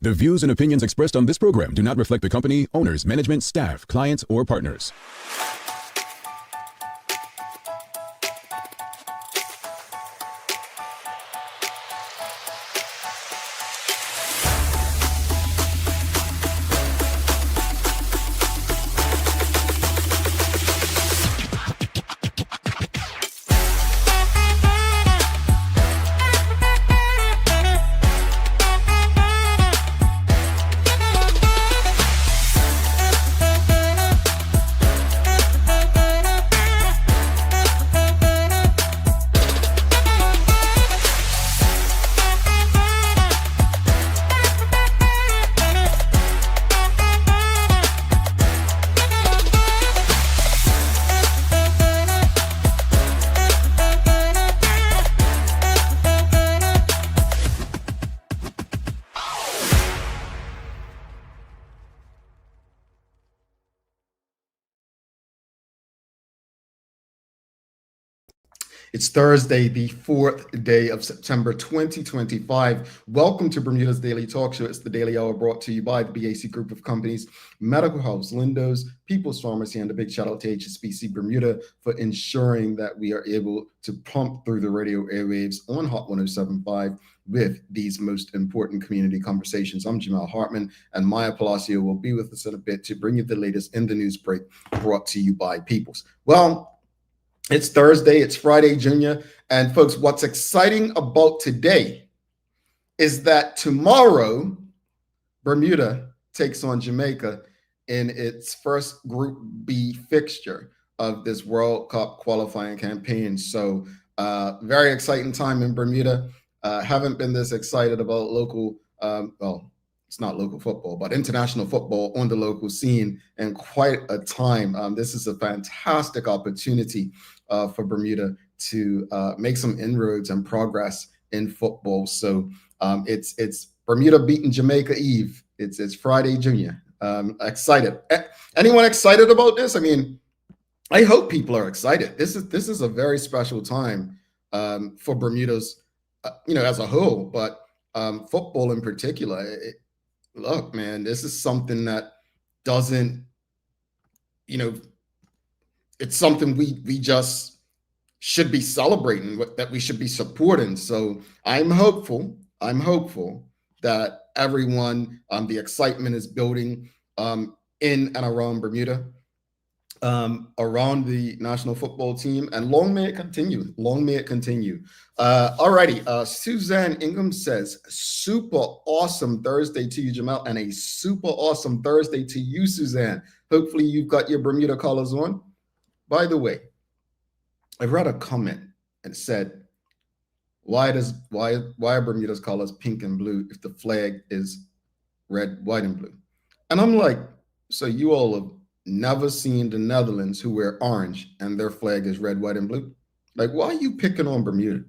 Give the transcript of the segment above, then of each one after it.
The views and opinions expressed on this program do not reflect the company, owners, management, staff, clients, or partners. It's Thursday, the 4th day of September 2025. Welcome to Bermuda's Daily Talk Show. It's the Daily Hour brought to you by the BAC Group of Companies, Medical House, Lindo's, People's Pharmacy, and a big shout out to HSBC Bermuda for ensuring that we are able to pump through the radio airwaves on Hot 107.5 with these most important community conversations. I'm Jamal Hartman, and Maya Palacio will be with us in a bit to bring you the latest in the news break brought to you by Peoples. Well, it's Thursday, it's Friday, Junior. And folks, what's exciting about today is that tomorrow, Bermuda takes on Jamaica in its first Group B fixture of this World Cup qualifying campaign. So very exciting time in Bermuda. Haven't been this excited about local, well, it's not local football, but international football on the local scene in quite a time. This is a fantastic opportunity for Bermuda to make some inroads and progress in football. So it's Bermuda beating Jamaica Eve. It's Friday, Junior. Excited. Anyone excited about this? I mean, I hope people are excited. This is a very special time for Bermuda's, as a whole, but football in particular. Look, man, this is something that doesn't, it's something we just should be celebrating, that we should be supporting. So I'm hopeful that everyone, the excitement is building in and around Bermuda, around the national football team, and long may it continue. Long may it continue. Alrighty, Suzanne Ingham says, super awesome Thursday to you, Jamal, and a super awesome Thursday to you, Suzanne. Hopefully you've got your Bermuda colors on. By the way, I read a comment and said, why are Bermuda's colors pink and blue if the flag is red, white, and blue? And I'm like, so you all have never seen the Netherlands, who wear orange and their flag is red, white, and blue? Like, why are you picking on Bermuda?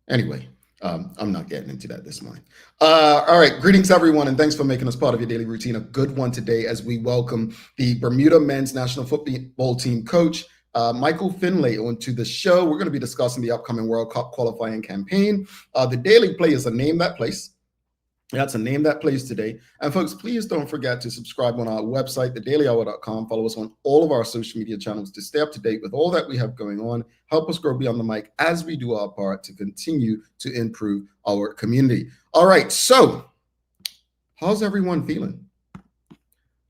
Anyway, I'm not getting into that this morning. All right, greetings everyone, and thanks for making us part of your daily routine. A good one today as we welcome the Bermuda men's national football team coach, Michael Findlay, onto the show. We're going to be discussing the upcoming World Cup qualifying campaign. The Daily Play is a Name That Place. That's a Name That Place today. And folks, please don't forget to subscribe on our website, thedailyhour.com. Follow us on all of our social media channels to stay up to date with all that we have going on. Help us grow beyond the mic as we do our part to continue to improve our community. All right, so how's everyone feeling?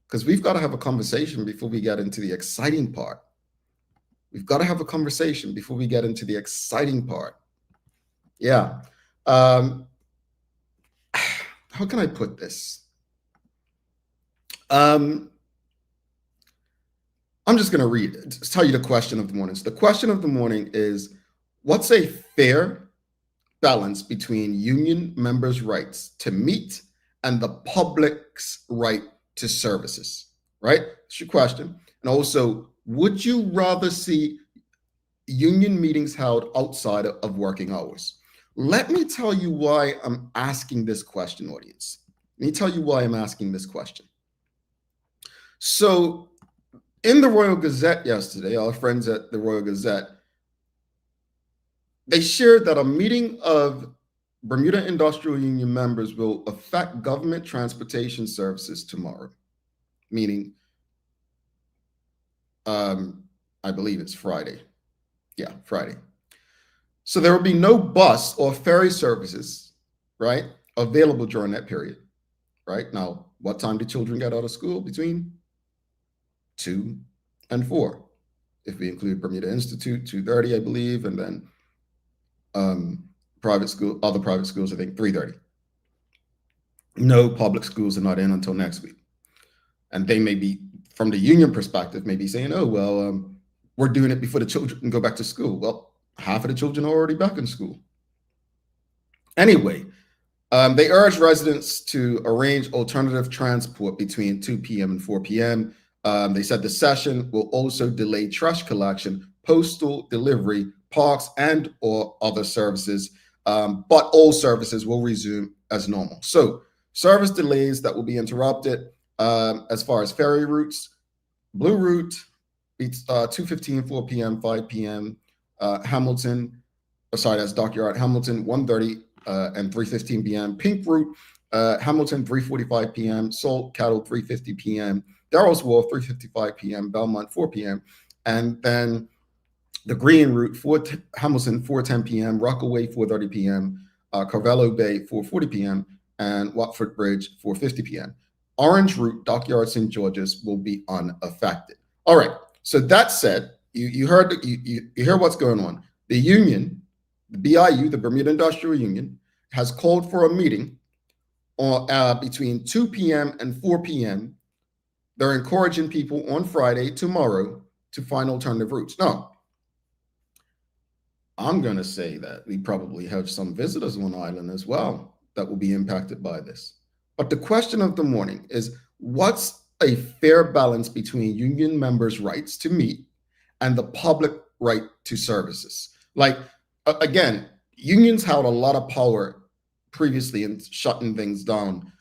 Because we've got to have a conversation before we get into the exciting part. We've got to have a conversation before we get into the exciting part. Yeah. How can I put this? I'm just going to read it, tell you the question of the morning. So the question of the morning is, what's a fair balance between union members' rights to meet and the public's right to services? Right? That's your question. And also, would you rather see union meetings held outside of working hours? Let me tell you why I'm asking this question, audience. Let me tell you why I'm asking this question. So in the Royal Gazette yesterday, our friends at the Royal Gazette, they shared that a meeting of Bermuda Industrial Union members will affect government transportation services tomorrow, meaning I believe it's Friday. Yeah, Friday. So there will be no bus or ferry services, right, available during that period, right? Now, what time do children get out of school? Between 2 and 4. If we include Bermuda Institute, 2:30, I believe, and then other private schools, I think 3:30. No public schools are not in until next week. And they may be, from the union perspective, maybe saying, oh, well, we're doing it before the children go back to school. Well, half of the children are already back in school. Anyway, they urge residents to arrange alternative transport between 2 p.m. and 4 p.m. They said the session will also delay trash collection, postal delivery, parks, and or other services, but all services will resume as normal. So service delays that will be interrupted as far as ferry routes, Blue Route, 2:15, 4 p.m., 5 p.m., Hamilton, that's Dockyard, Hamilton, 1:30 and 3:15 p.m., Pink Route, Hamilton, 3:45 p.m., Salt Cattle, 3:50 p.m., Darrell's Wharf, 3:55 p.m., Belmont, 4 p.m., and then the Green Route, Hamilton, 4:10 p.m., Rockaway, 4:30 p.m., Carvalho Bay, 4:40 p.m., and Watford Bridge, 4:50 p.m. Orange Route, Dockyard, St. George's will be unaffected. All right. So that said, you heard you hear what's going on. The union, the BIU, the Bermuda Industrial Union, has called for a meeting on between 2 p.m. and 4 p.m. They're encouraging people on Friday, tomorrow, to find alternative routes. Now, I'm going to say that we probably have some visitors on island as well that will be impacted by this. But the question of the morning is, what's a fair balance between union members' rights to meet and the public right to services? Like, again, unions held a lot of power previously in shutting things down.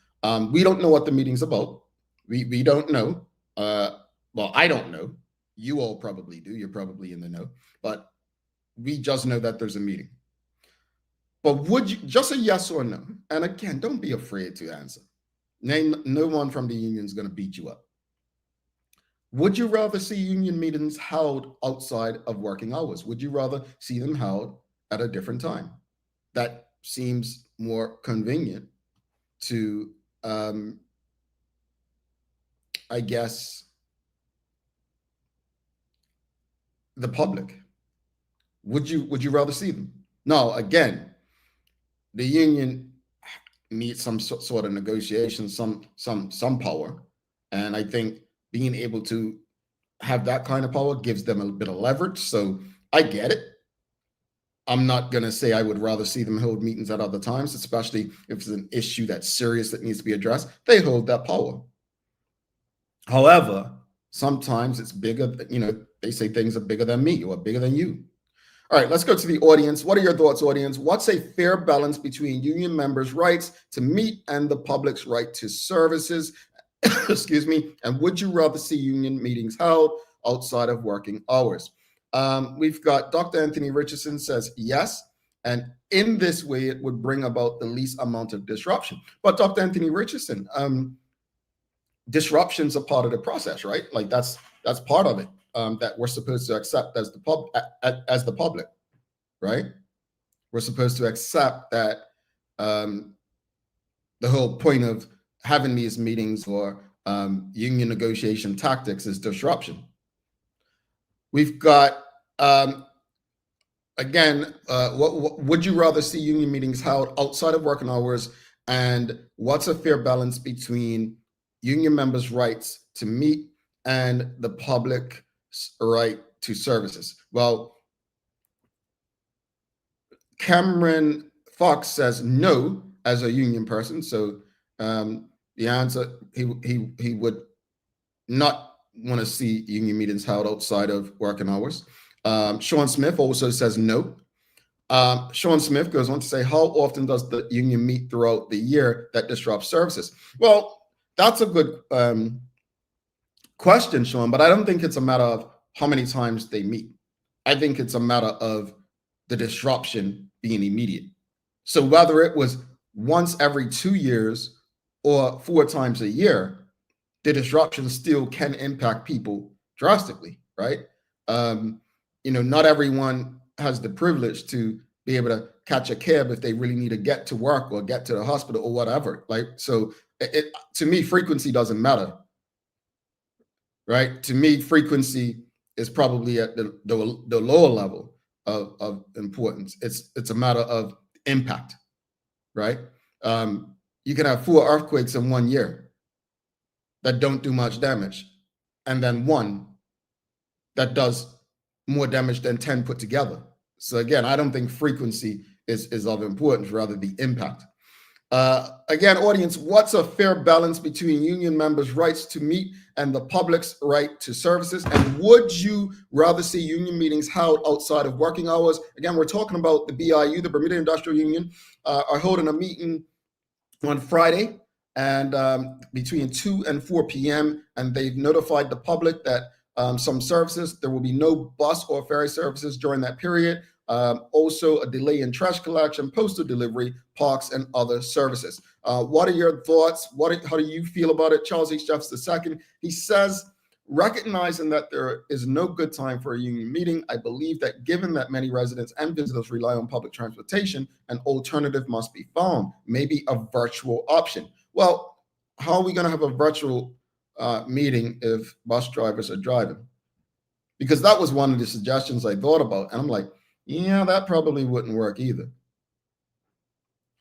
We don't know what the meeting's about. We don't know. Well, I don't know. You all probably do. You're probably in the know. But we just know that there's a meeting. But would you, just a yes or no? And again, don't be afraid to answer. No one from the union is going to beat you up. Would you rather see union meetings held outside of working hours? Would you rather see them held at a different time? That seems more convenient to, I guess, the public. Would you rather see them? No, again, the union needs some sort of negotiation, some power, and I think being able to have that kind of power gives them a bit of leverage. So I get it. I'm not going to say I would rather see them hold meetings at other times, especially if it's an issue that's serious that needs to be addressed. They hold that power. However, sometimes it's bigger. They say things are bigger than me or bigger than you. All right, let's go to the audience. What are your thoughts, audience? What's a fair balance between union members' rights to meet and the public's right to services? Excuse me. And would you rather see union meetings held outside of working hours? We've got Dr. Anthony Richardson says yes. And in this way, it would bring about the least amount of disruption. But Dr. Anthony Richardson, disruptions are part of the process, right? Like that's part of it. That we're supposed to accept as the public, right? We're supposed to accept that the whole point of having these meetings or union negotiation tactics is disruption. We've got again, what would you rather see union meetings held outside of working hours, and what's a fair balance between union members' rights to meet and the public right to services? Well, Cameron Fox says no as a union person. So the answer, he would not want to see union meetings held outside of working hours. Sean Smith also says no. Sean Smith goes on to say, how often does the union meet throughout the year that disrupts services? Well, that's a good question, Sean, but I don't think it's a matter of how many times they meet. I think it's a matter of the disruption being immediate. So whether it was once every 2 years or 4 times a year, the disruption still can impact people drastically, right? Um, not everyone has the privilege to be able to catch a cab if they really need to get to work or get to the hospital or whatever. Like, so to me, frequency doesn't matter, right? To me, frequency is probably at the lower level of importance. It's a matter of impact, right? You can have 4 earthquakes in 1 year that don't do much damage, and then one that does more damage than 10 put together. So again, I don't think frequency is of importance, rather the impact. Again, audience, what's a fair balance between union members' rights to meet and the public's right to services? And would you rather see union meetings held outside of working hours? Again, we're talking about the BIU, the Bermuda Industrial Union, are holding a meeting on Friday and between 2 and 4 p.m. And they've notified the public that some services, there will be no bus or ferry services during that period. Also a delay in trash collection, postal delivery, parks, and other services. What are your thoughts? How do you feel about it? Charles H. Jeffs II, he says, recognizing that there is no good time for a union meeting, I believe that given that many residents and visitors rely on public transportation, an alternative must be found, maybe a virtual option. Well, how are we going to have a virtual meeting if bus drivers are driving? Because that was one of the suggestions I thought about. And I'm like, yeah, that probably wouldn't work either.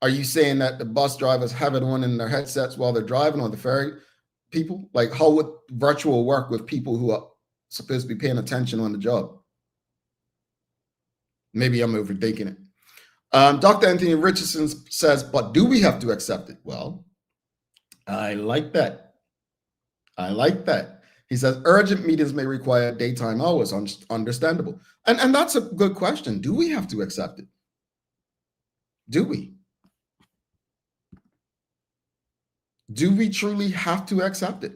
Are you saying that the bus drivers have it on in their headsets while they're driving, on the ferry people? Like, how would virtual work with people who are supposed to be paying attention on the job? Maybe I'm overthinking it. Dr. Anthony Richardson says, but do we have to accept it? Well, I like that. I like that. He says, urgent meetings may require daytime hours, understandable. And that's a good question. Do we have to accept it? Do we? Do we truly have to accept it?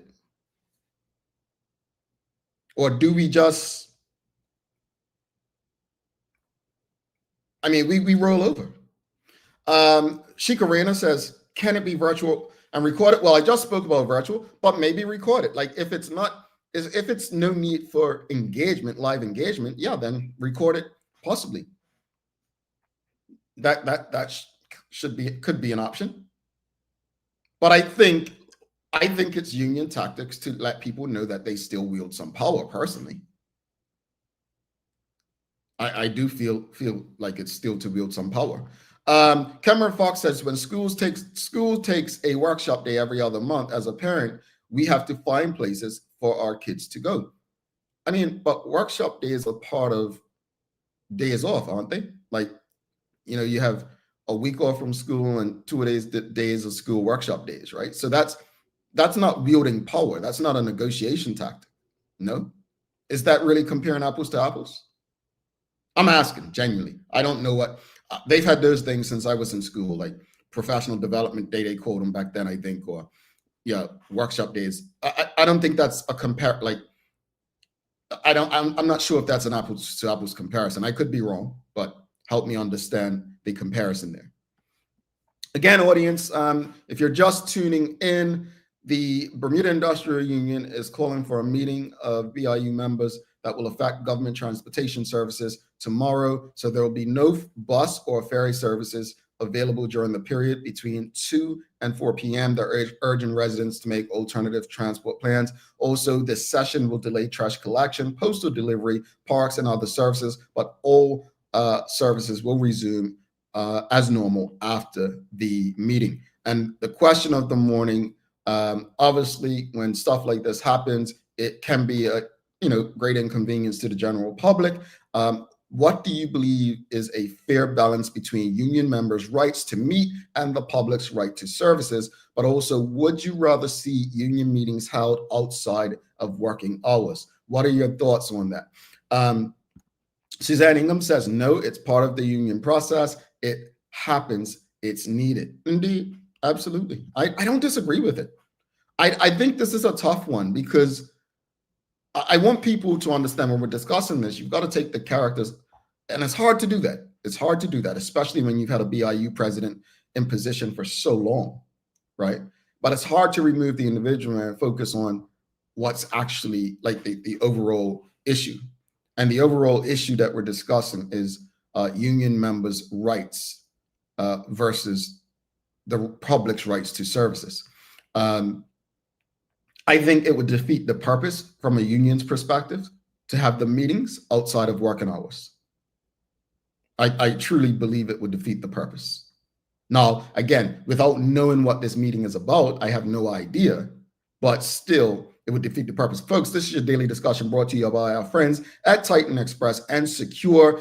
Or do we just, I mean, we roll over. Shikarena says, can it be virtual and recorded? Well, I just spoke about virtual, but maybe record it. Like if it's no need for engagement, live engagement, yeah, then record it possibly. That could be an option. But I think it's union tactics to let people know that they still wield some power. Personally, I do feel like it's still to wield some power. Cameron Fox says, when school takes a workshop day every other month, as a parent, we have to find places for our kids to go. I mean, but workshop days are part of days off, aren't they? Like, you have a week off from school and 2 days of school workshop days, right? So that's not wielding power. That's not a negotiation tactic. No. Is that really comparing apples to apples? I'm asking genuinely. I don't know what they've had those things since I was in school, like professional development day, they called them back then, I think, or workshop days. I don't think that's a I'm not sure if that's an apples to apples comparison. I could be wrong, but help me understand the comparison there. Again, audience, if you're just tuning in, the Bermuda Industrial Union is calling for a meeting of BIU members that will affect government transportation services tomorrow. So there will be no bus or ferry services available during the period between 2 and 4 p.m. They're urging residents to make alternative transport plans. Also, this session will delay trash collection, postal delivery, parks, and other services, but all services will resume as normal after the meeting. And the question of the morning, obviously, when stuff like this happens, it can be a great inconvenience to the general public. What do you believe is a fair balance between union members' rights to meet and the public's right to services? But also, would you rather see union meetings held outside of working hours? What are your thoughts on that? Suzanne Ingham says, no, it's part of the union process. It happens. It's needed. Indeed. Absolutely. I don't disagree with it. I think this is a tough one because I want people to understand when we're discussing this, you've got to take the characters, and it's hard to do that. It's hard to do that, especially when you've had a BIU president in position for so long, right? But it's hard to remove the individual and focus on what's actually like the overall issue. And the overall issue that we're discussing is union members' rights versus the public's rights to services. I think it would defeat the purpose from a union's perspective to have the meetings outside of working hours. I truly believe it would defeat the purpose. Now, again, without knowing what this meeting is about, I have no idea, but still, it would defeat the purpose. Folks, this is your daily discussion brought to you by our friends at Titan Express and Secure.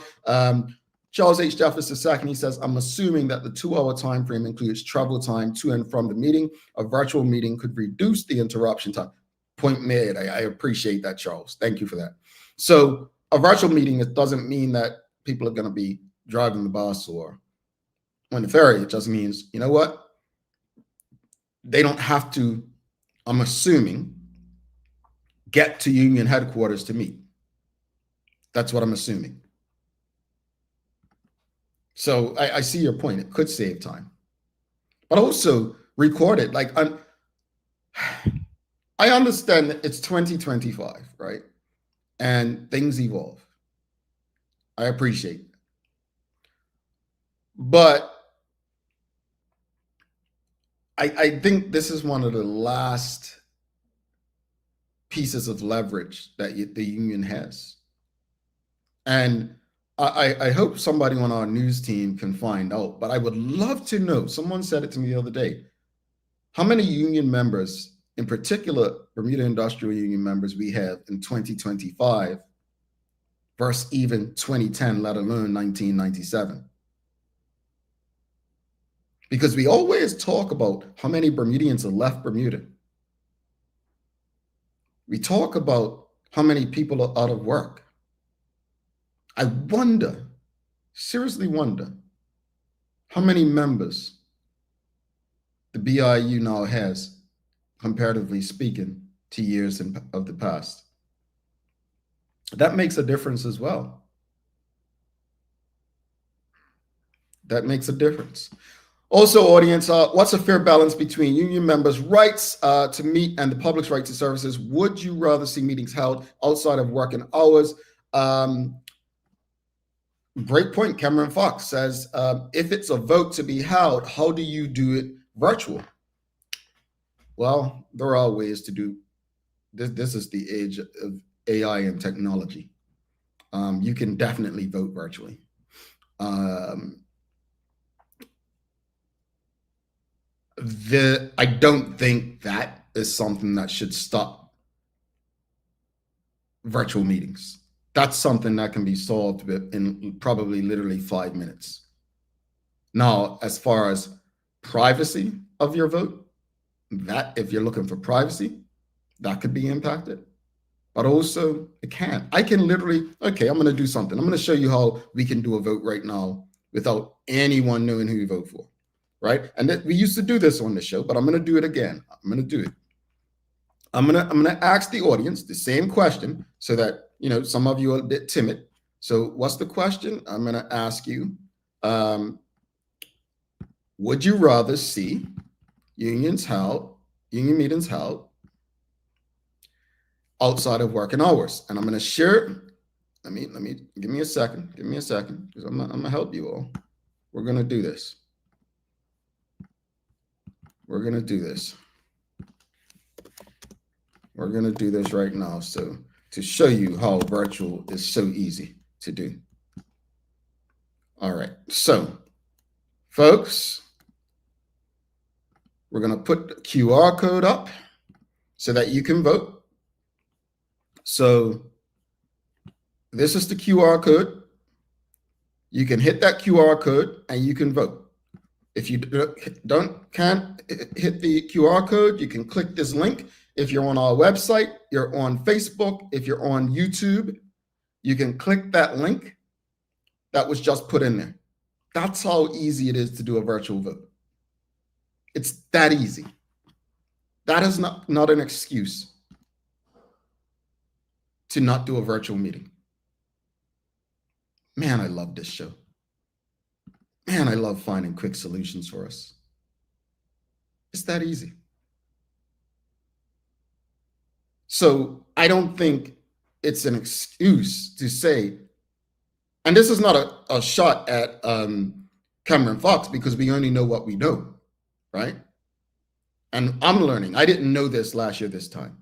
Charles H. Jefferson II, he says, I'm assuming that the 2-hour time frame includes travel time to and from the meeting. A virtual meeting could reduce the interruption time. Point made. I appreciate that, Charles. Thank you for that. So a virtual meeting, it doesn't mean that people are going to be driving the bus or on the ferry. It just means, you know what? They don't have to, I'm assuming, get to union headquarters to meet. That's what I'm assuming. So I see your point. It could save time, but also record it. Like I understand that it's 2025, right? And things evolve. I appreciate it. But I think this is one of the last pieces of leverage that the union has. And I hope somebody on our news team can find out, but I would love to know, someone said it to me the other day, how many union members, in particular Bermuda Industrial Union members, we have in 2025 versus even 2010, let alone 1997. Because we always talk about how many Bermudians have left Bermuda. We talk about how many people are out of work. I wonder, seriously wonder, how many members the BIU now has, comparatively speaking, to years of the past. That makes a difference as well. That makes a difference. Also, audience, what's a fair balance between union members' rights to meet and the public's right to services? Would you rather see meetings held outside of working hours? Great point. Cameron Fox says, if it's a vote to be held, how do you do it virtual? Well, there are ways to do this. This is the age of AI and technology. You can definitely vote virtually. I don't think that is something that should stop virtual meetings. That's something that can be solved in probably literally 5 minutes. Now, as far as privacy of your vote, that if you're looking for privacy, that could be impacted. But also it can't. I can literally, okay, I'm going to do something. I'm going to show you how we can do a vote right now without anyone knowing who you vote for, right? And we used to do this on the show, but I'm going to do it again. I'm going to do it. I'm going to ask the audience the same question so that, you know, some of you are a bit timid. So what's the question? I'm going to ask you, would you rather see union meetings held outside of working hours? And I'm going to share, let me, give me a second, because I'm going to help you all. We're going to do this. We're going to do this. We're going to do this right now. So to show you how virtual is so easy to do. All right. So folks, we're going to put the QR code up so that you can vote. So this is the QR code. You can hit that QR code and you can vote. If you can't hit the QR code, you can click this link. If you're on our website, you're on Facebook, if you're on YouTube, you can click that link that was just put in there. That's how easy it is to do a virtual vote. It's that easy. That is not an excuse to not do a virtual meeting. Man, I love this show. man, I love finding quick solutions for us. It's that easy. So I don't think it's an excuse to say, and this is not a shot at Cameron Fox, because we only know what we know, right? And I'm learning. I didn't know this last year this time.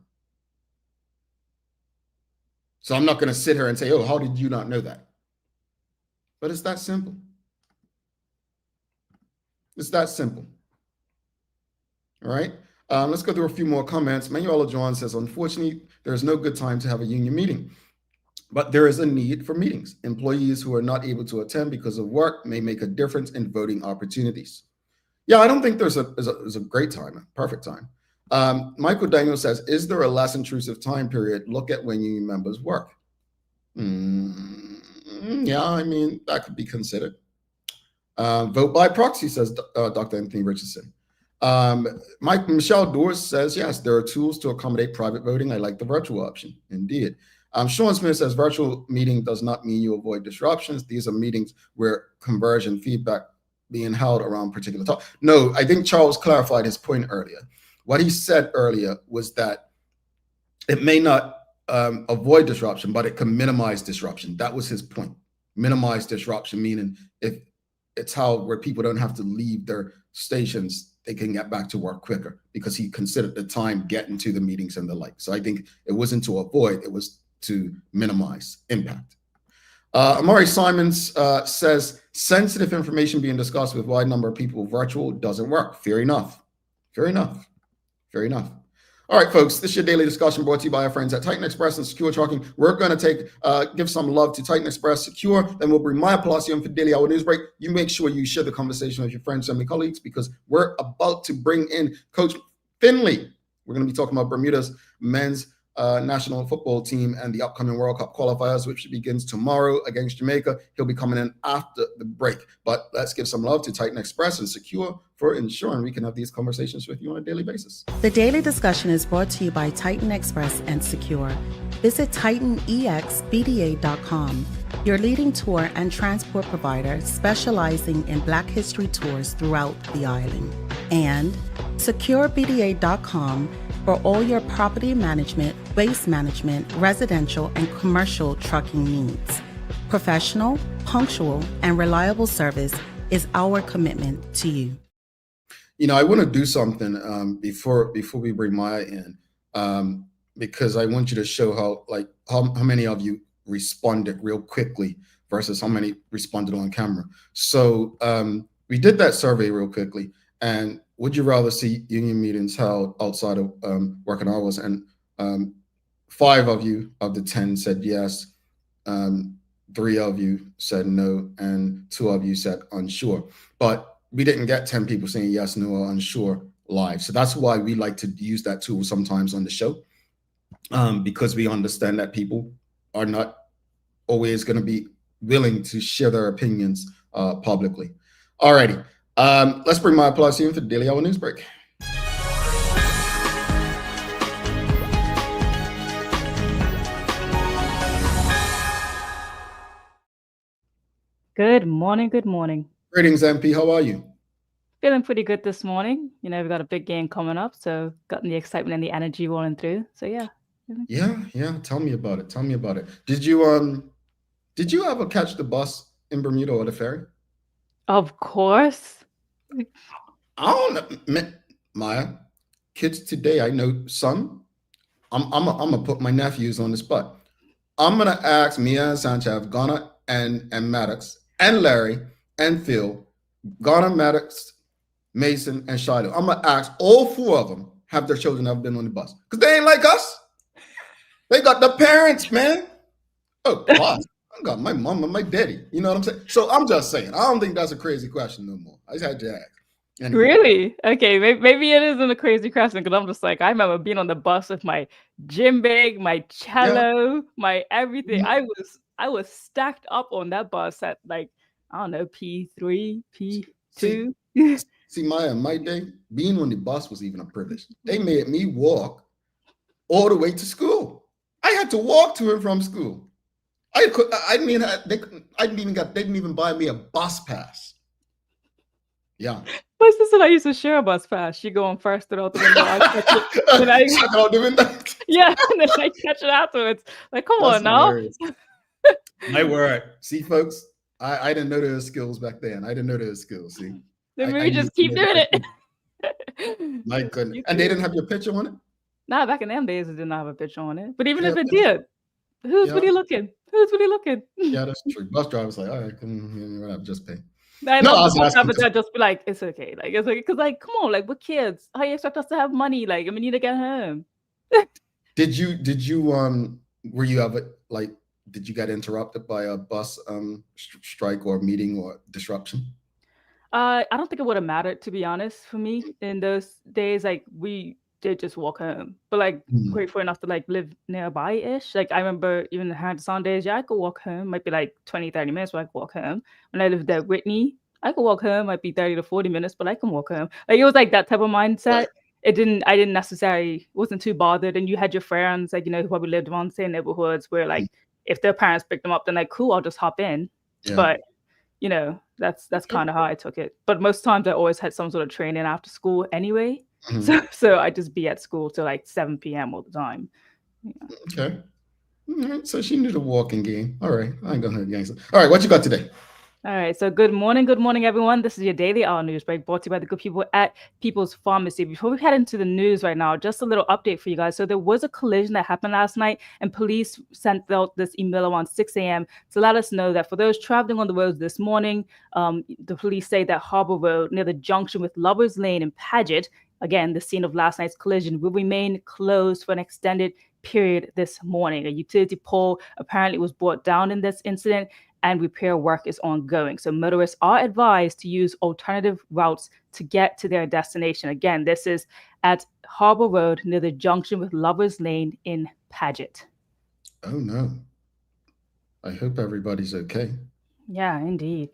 So I'm not going to sit here and say, oh, how did you not know that? But it's that simple. It's that simple. All right. Let's go through a few more comments. Manuela John says, unfortunately, there's no good time to have a union meeting, but there is a need for meetings. Employees who are not able to attend because of work may make a difference in voting opportunities. Yeah, I don't think there's a great time, perfect time. Michael Daniel says, is there a less intrusive time period? Look at when union members work. Yeah, I mean, that could be considered. Vote by proxy, says Dr. Anthony Richardson. Michelle Doors says, yes, there are tools to accommodate private voting. I like the virtual option. Indeed. Sean Smith says, virtual meeting does not mean you avoid disruptions. These are meetings where conversion feedback being held around particular topic. No, I think Charles clarified his point earlier. What he said earlier was that it may not avoid disruption, but it can minimize disruption. That was his point. Minimize disruption, meaning if it's where people don't have to leave their stations, they can get back to work quicker, because he considered the time getting to the meetings and the like. So I think it wasn't to avoid, it was to minimize impact. Amari Simons says, sensitive information being discussed with a wide number of people virtual doesn't work. Fair enough. Fair enough. Fair enough. All right, folks, this is your daily discussion brought to you by our friends at Titan Express and Secure Trucking. We're going to give some love to Titan Express Secure, then we'll bring Maya Palacio in for Daily Hour News Break. You make sure you share the conversation with your friends, family, colleagues, because we're about to bring in Coach Findlay. We're going to be talking about Bermuda's men's national football team and the upcoming World Cup qualifiers, which begins tomorrow against Jamaica. He'll be coming in after the break. But let's give some love to Titan Express and Secure for ensuring we can have these conversations with you on a daily basis. The daily discussion is brought to you by Titan Express and Secure. Visit TitanEXBDA.com, your leading tour and transport provider specializing in Black History tours throughout the island. And SecureBDA.com for all your property management, waste management, residential, and commercial trucking needs. Professional, punctual, and reliable service is our commitment to you. You know, I want to do something before we bring Maya in, because I want you to show how many of you responded real quickly versus how many responded on camera. So we did that survey real quickly, and would you rather see union meetings held outside of working hours? And 5 of you of the 10 said yes, 3 of you said no, and 2 of you said unsure. But we didn't get 10 people saying yes, no, or unsure live. So that's why we like to use that tool sometimes on the show, because we understand that people are not always going to be willing to share their opinions publicly. All righty. Let's bring Maya Palacio in for the Daily Hour News Break. Good morning. Good morning. Greetings, MP. How are you? Feeling pretty good this morning. You know, we've got a big game coming up, so got the excitement and the energy rolling through. So yeah. Yeah. Tell me about it. Did you ever catch the bus in Bermuda or the ferry? Of course. I don't know, Maya. Kids today, I know some. I'm gonna put my nephews on the spot. I'm gonna ask Mia and Sanchez, Ghana and Maddox and Larry and Phil, Ghana, Maddox, Mason, and Shiloh. I'm gonna ask all 4 of them have their children ever been on the bus, because they ain't like us. They got the parents, man. Oh, wow. I got my mom and my daddy. You know what I'm saying? So I'm just saying, I don't think that's a crazy question no more. I just had to ask. Anyway. Really? Okay, maybe it isn't a crazy question, because I'm just like, I remember being on the bus with my gym bag, my cello, my everything. Mm-hmm. I was stacked up on that bus at, like, I don't know, P3, P2. See, Maya, in my day, being on the bus was even a privilege. They made me walk all the way to school. I had to walk to and from school. They didn't even buy me a bus pass. Yeah. My sister and I used to share a bus pass. She go on first throughout the window. I catch it. Then I, Check out the window. yeah, and then I catch it afterwards. Like, come That's on now. hilarious. My word. See, folks, I didn't know there were skills back then. I didn't know there were skills. See, Then I we need just to keep know doing that. it. My goodness. You And they too. didn't have your picture on it? Nah, back in them days, it didn't have a picture on it. But even Yeah, if it did, who's yeah, really looking? Who's really looking? yeah, that's true. Bus driver's like, all right, whatever, just pay. I No, love I the was bus asking drivers because that just be like, it's okay. Like, it's okay. Because, like, come on, like, we're kids. How you expect us to have money? Like, and we need to get home. did you were you ever like did you get interrupted by a bus strike or meeting or disruption? I don't think it would have mattered, to be honest, for me in those days. Like, we did just walk home, but like, Mhm. grateful enough to like live nearby ish. Like, I remember even the hands-on days, yeah, I could walk home, might be like 20, 30 minutes, but I could walk home. When I lived at Whitney, I could walk home, might be 30 to 40 minutes, but I can walk home. Like, it was like that type of mindset. I didn't necessarily, wasn't too bothered. And you had your friends, like, who probably lived around the same neighborhoods where like, if their parents picked them up, then like, cool, I'll just hop in. Yeah. But that's kind of how I took it. But most times I always had some sort of training after school anyway. Mhm. So I just be at school till like 7 p.m. all the time. Yeah. Okay. All right. So she knew the walking game. All right. I ain't gonna gangster. All right, what you got today? All right. So good morning, everyone. This is your daily hour news break brought to you by the good people at People's Pharmacy. Before we head into the news right now, just a little update for you guys. So there was a collision that happened last night, and police sent out this email around 6 a.m. to let us know that for those traveling on the roads this morning, the police say that Harbor Road near the junction with Lovers Lane and Paget, again, the scene of last night's collision, will remain closed for an extended period this morning. A utility pole apparently was brought down in this incident, and repair work is ongoing. So motorists are advised to use alternative routes to get to their destination. Again, this is at Harbor Road near the junction with Lovers Lane in Paget. Oh no. I hope everybody's okay. Yeah, indeed.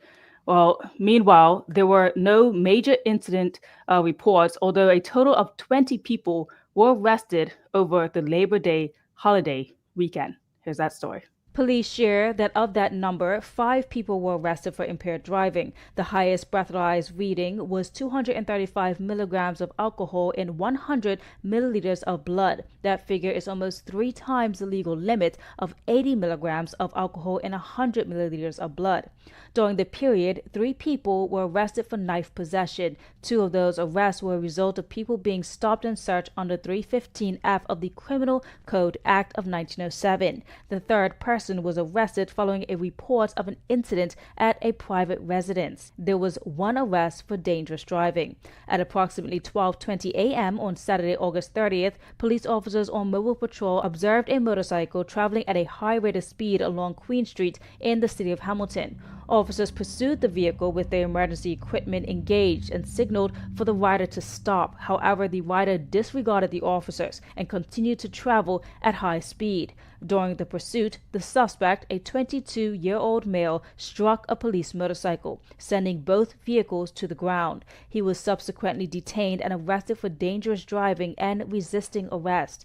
Well, meanwhile, there were no major incident reports, although a total of 20 people were arrested over the Labor Day holiday weekend. Here's that story. Police share that of that number, 5 people were arrested for impaired driving. The highest breathalyzed reading was 235 milligrams of alcohol in 100 milliliters of blood. That figure is almost 3 times the legal limit of 80 milligrams of alcohol in 100 milliliters of blood. During the period, 3 people were arrested for knife possession. 2 of those arrests were a result of people being stopped and searched under 315F of the Criminal Code Act of 1907. The third person was arrested following a report of an incident at a private residence. There was 1 arrest for dangerous driving. At approximately 12:20 a.m. on Saturday, August 30th, police officers on mobile patrol observed a motorcycle traveling at a high rate of speed along Queen Street in the city of Hamilton. Officers pursued the vehicle with their emergency equipment engaged and signaled for the rider to stop. However, the rider disregarded the officers and continued to travel at high speed. During the pursuit, the suspect, a 22-year-old male, struck a police motorcycle, sending both vehicles to the ground. He was subsequently detained and arrested for dangerous driving and resisting arrest.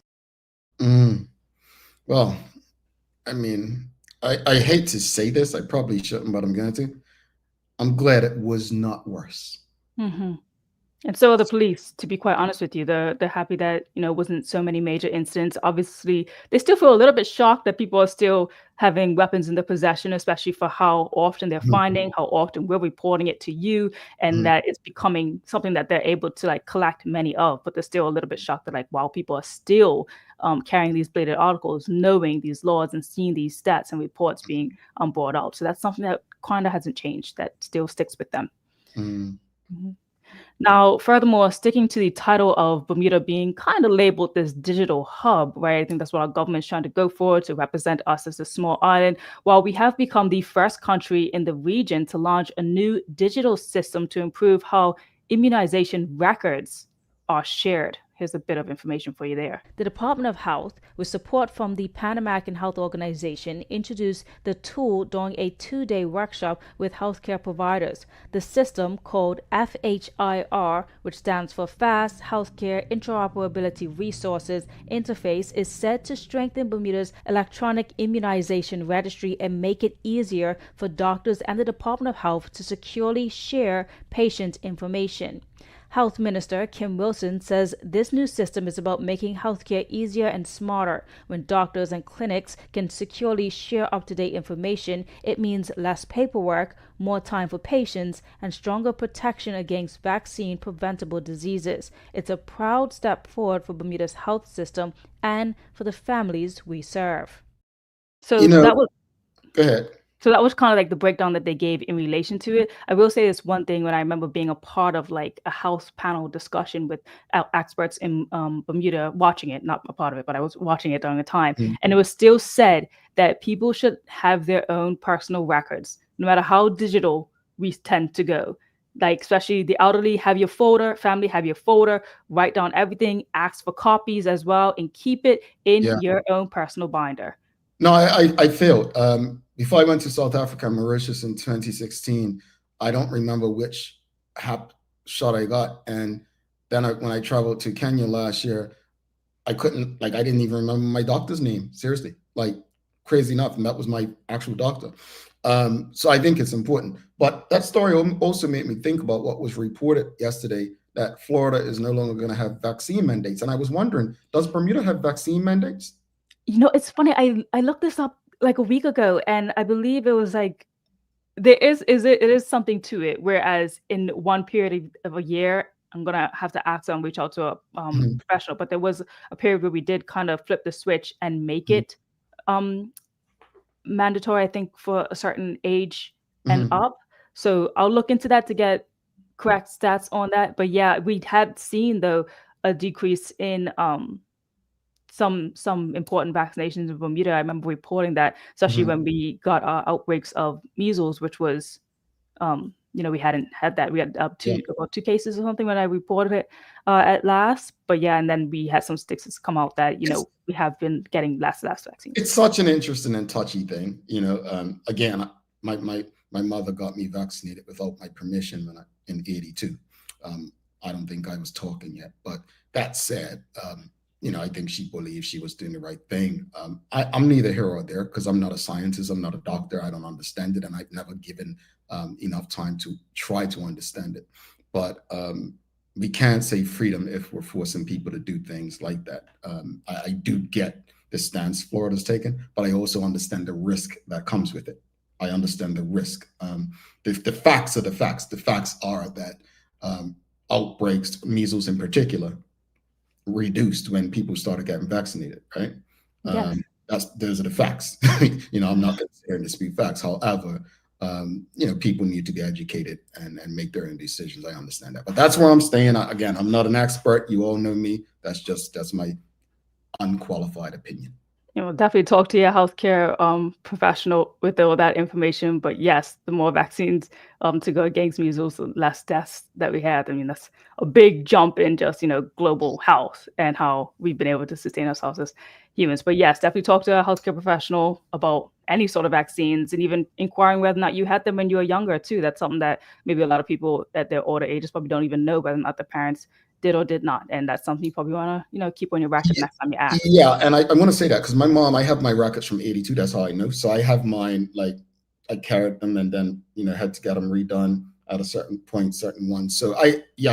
Well, I mean, I hate to say this, I probably shouldn't, but I'm going to. I'm glad it was not worse. Mm-hmm. And so are the police, to be quite honest with you. They're happy that, wasn't so many major incidents. Obviously, they still feel a little bit shocked that people are still having weapons in their possession, especially for how often they're finding, how often we're reporting it to you, and that it's becoming something that they're able to like collect many of. But they're still a little bit shocked that like, wow, people are still carrying these bladed articles, knowing these laws and seeing these stats and reports being brought out. So that's something that kind of hasn't changed, that still sticks with them. Mm-hmm. Now, furthermore, sticking to the title of Bermuda being kind of labeled this digital hub, right? I think that's what our government is trying to go for, to represent us as a small island. While we have become the first country in the region to launch a new digital system to improve how immunization records are shared. here's a bit of information for you there. The Department of Health, with support from the Pan American Health Organization, introduced the tool during a 2-day workshop with healthcare providers. The system, called FHIR, which stands for Fast Healthcare Interoperability Resources Interface, is said to strengthen Bermuda's electronic immunization registry and make it easier for doctors and the Department of Health to securely share patient information. Health Minister Kim Wilson says this new system is about making healthcare easier and smarter. When doctors and clinics can securely share up-to-date information, it means less paperwork, more time for patients, and stronger protection against vaccine-preventable diseases. It's a proud step forward for Bermuda's health system and for the families we serve. So that was... Go ahead. So that was kind of like the breakdown that they gave in relation to it. I will say this one thing: when I remember being a part of like a house panel discussion with experts in Bermuda, watching it, not a part of it, but I was watching it during the time. And it was still said that people should have their own personal records, no matter how digital we tend to go. Like, especially the elderly, have your folder, family, have your folder, write down everything, ask for copies as well, and keep it in your own personal binder. No, I failed. Before I went to South Africa and Mauritius in 2016, I don't remember which hap shot I got. And then when I traveled to Kenya last year, I didn't even remember my doctor's name. Seriously, like crazy enough. And that was my actual doctor. So I think it's important. But that story also made me think about what was reported yesterday, that Florida is no longer going to have vaccine mandates. And I was wondering, does Bermuda have vaccine mandates? You know, it's funny. I looked this up like a week ago, and I believe it was like it is something to it. Whereas in one period of a year, I'm gonna have to ask them, reach out to a professional. But there was a period where we did kind of flip the switch and make it mandatory, I think, for a certain age and up. So I'll look into that to get correct stats on that. But yeah, we had seen though a decrease in some important vaccinations in Bermuda. I remember reporting that, especially when we got outbreaks of measles, which was, we hadn't had that. We had about two cases or something when I reported it at last. But yeah, and then we had some statistics come out that, we have been getting less vaccines. It's such an interesting and touchy thing. Again, my mother got me vaccinated without my permission in 82. I don't think I was talking yet. But that said, I think she believed she was doing the right thing. I'm neither here or there because I'm not a scientist. I'm not a doctor. I don't understand it. And I've never given enough time to try to understand it. But we can't say freedom if we're forcing people to do things like that. I do get the stance Florida's taken, but I also understand the risk that comes with it. I understand the risk. The facts are the facts. The facts are that outbreaks, measles in particular, reduced when people started getting vaccinated, right? Yes. Those are the facts. I'm not going to sit here and dispute facts. However, people need to be educated and make their own decisions. I understand that, but that's where I'm staying. Again, I'm not an expert. You all know me. That's my unqualified opinion. Definitely talk to your healthcare professional with all that information. But yes, the more vaccines to go against measles, the less deaths that we had. I mean, that's a big jump in just, global health and how we've been able to sustain ourselves as humans. But yes, definitely talk to a healthcare professional about any sort of vaccines, and even inquiring whether or not you had them when you were younger too. That's something that maybe a lot of people at their older ages probably don't even know whether or not their parents did or did not. And that's something you probably want to, keep on your record next time you ask. Yeah. And I want to say that because my mom, I have my records from 82. That's how I know. So I have mine, like I carried them and then, had to get them redone at a certain point, certain ones. So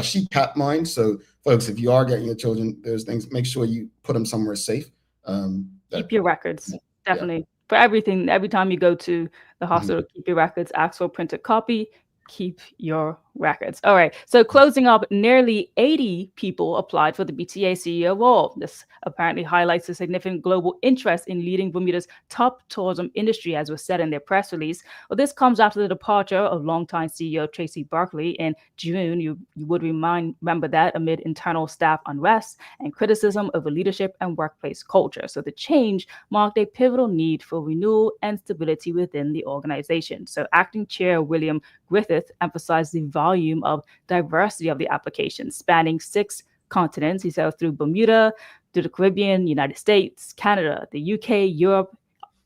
she kept mine. So folks, if you are getting your children those things, make sure you put them somewhere safe. Keep your records. Definitely. For everything, every time you go to the hospital, keep your records, ask for a printed copy, keep your records. All right. So closing up, nearly 80 people applied for the BTA CEO role. This apparently highlights the significant global interest in leading Bermuda's top tourism industry, as was said in their press release. Well, this comes after the departure of longtime CEO Tracy Barkley in June. You would remember that amid internal staff unrest and criticism over leadership and workplace culture. So the change marked a pivotal need for renewal and stability within the organization. So acting chair William Griffith emphasized the volume of diversity of the application, spanning 6 continents. He sailed through Bermuda, through the Caribbean, United States, Canada, the UK, Europe,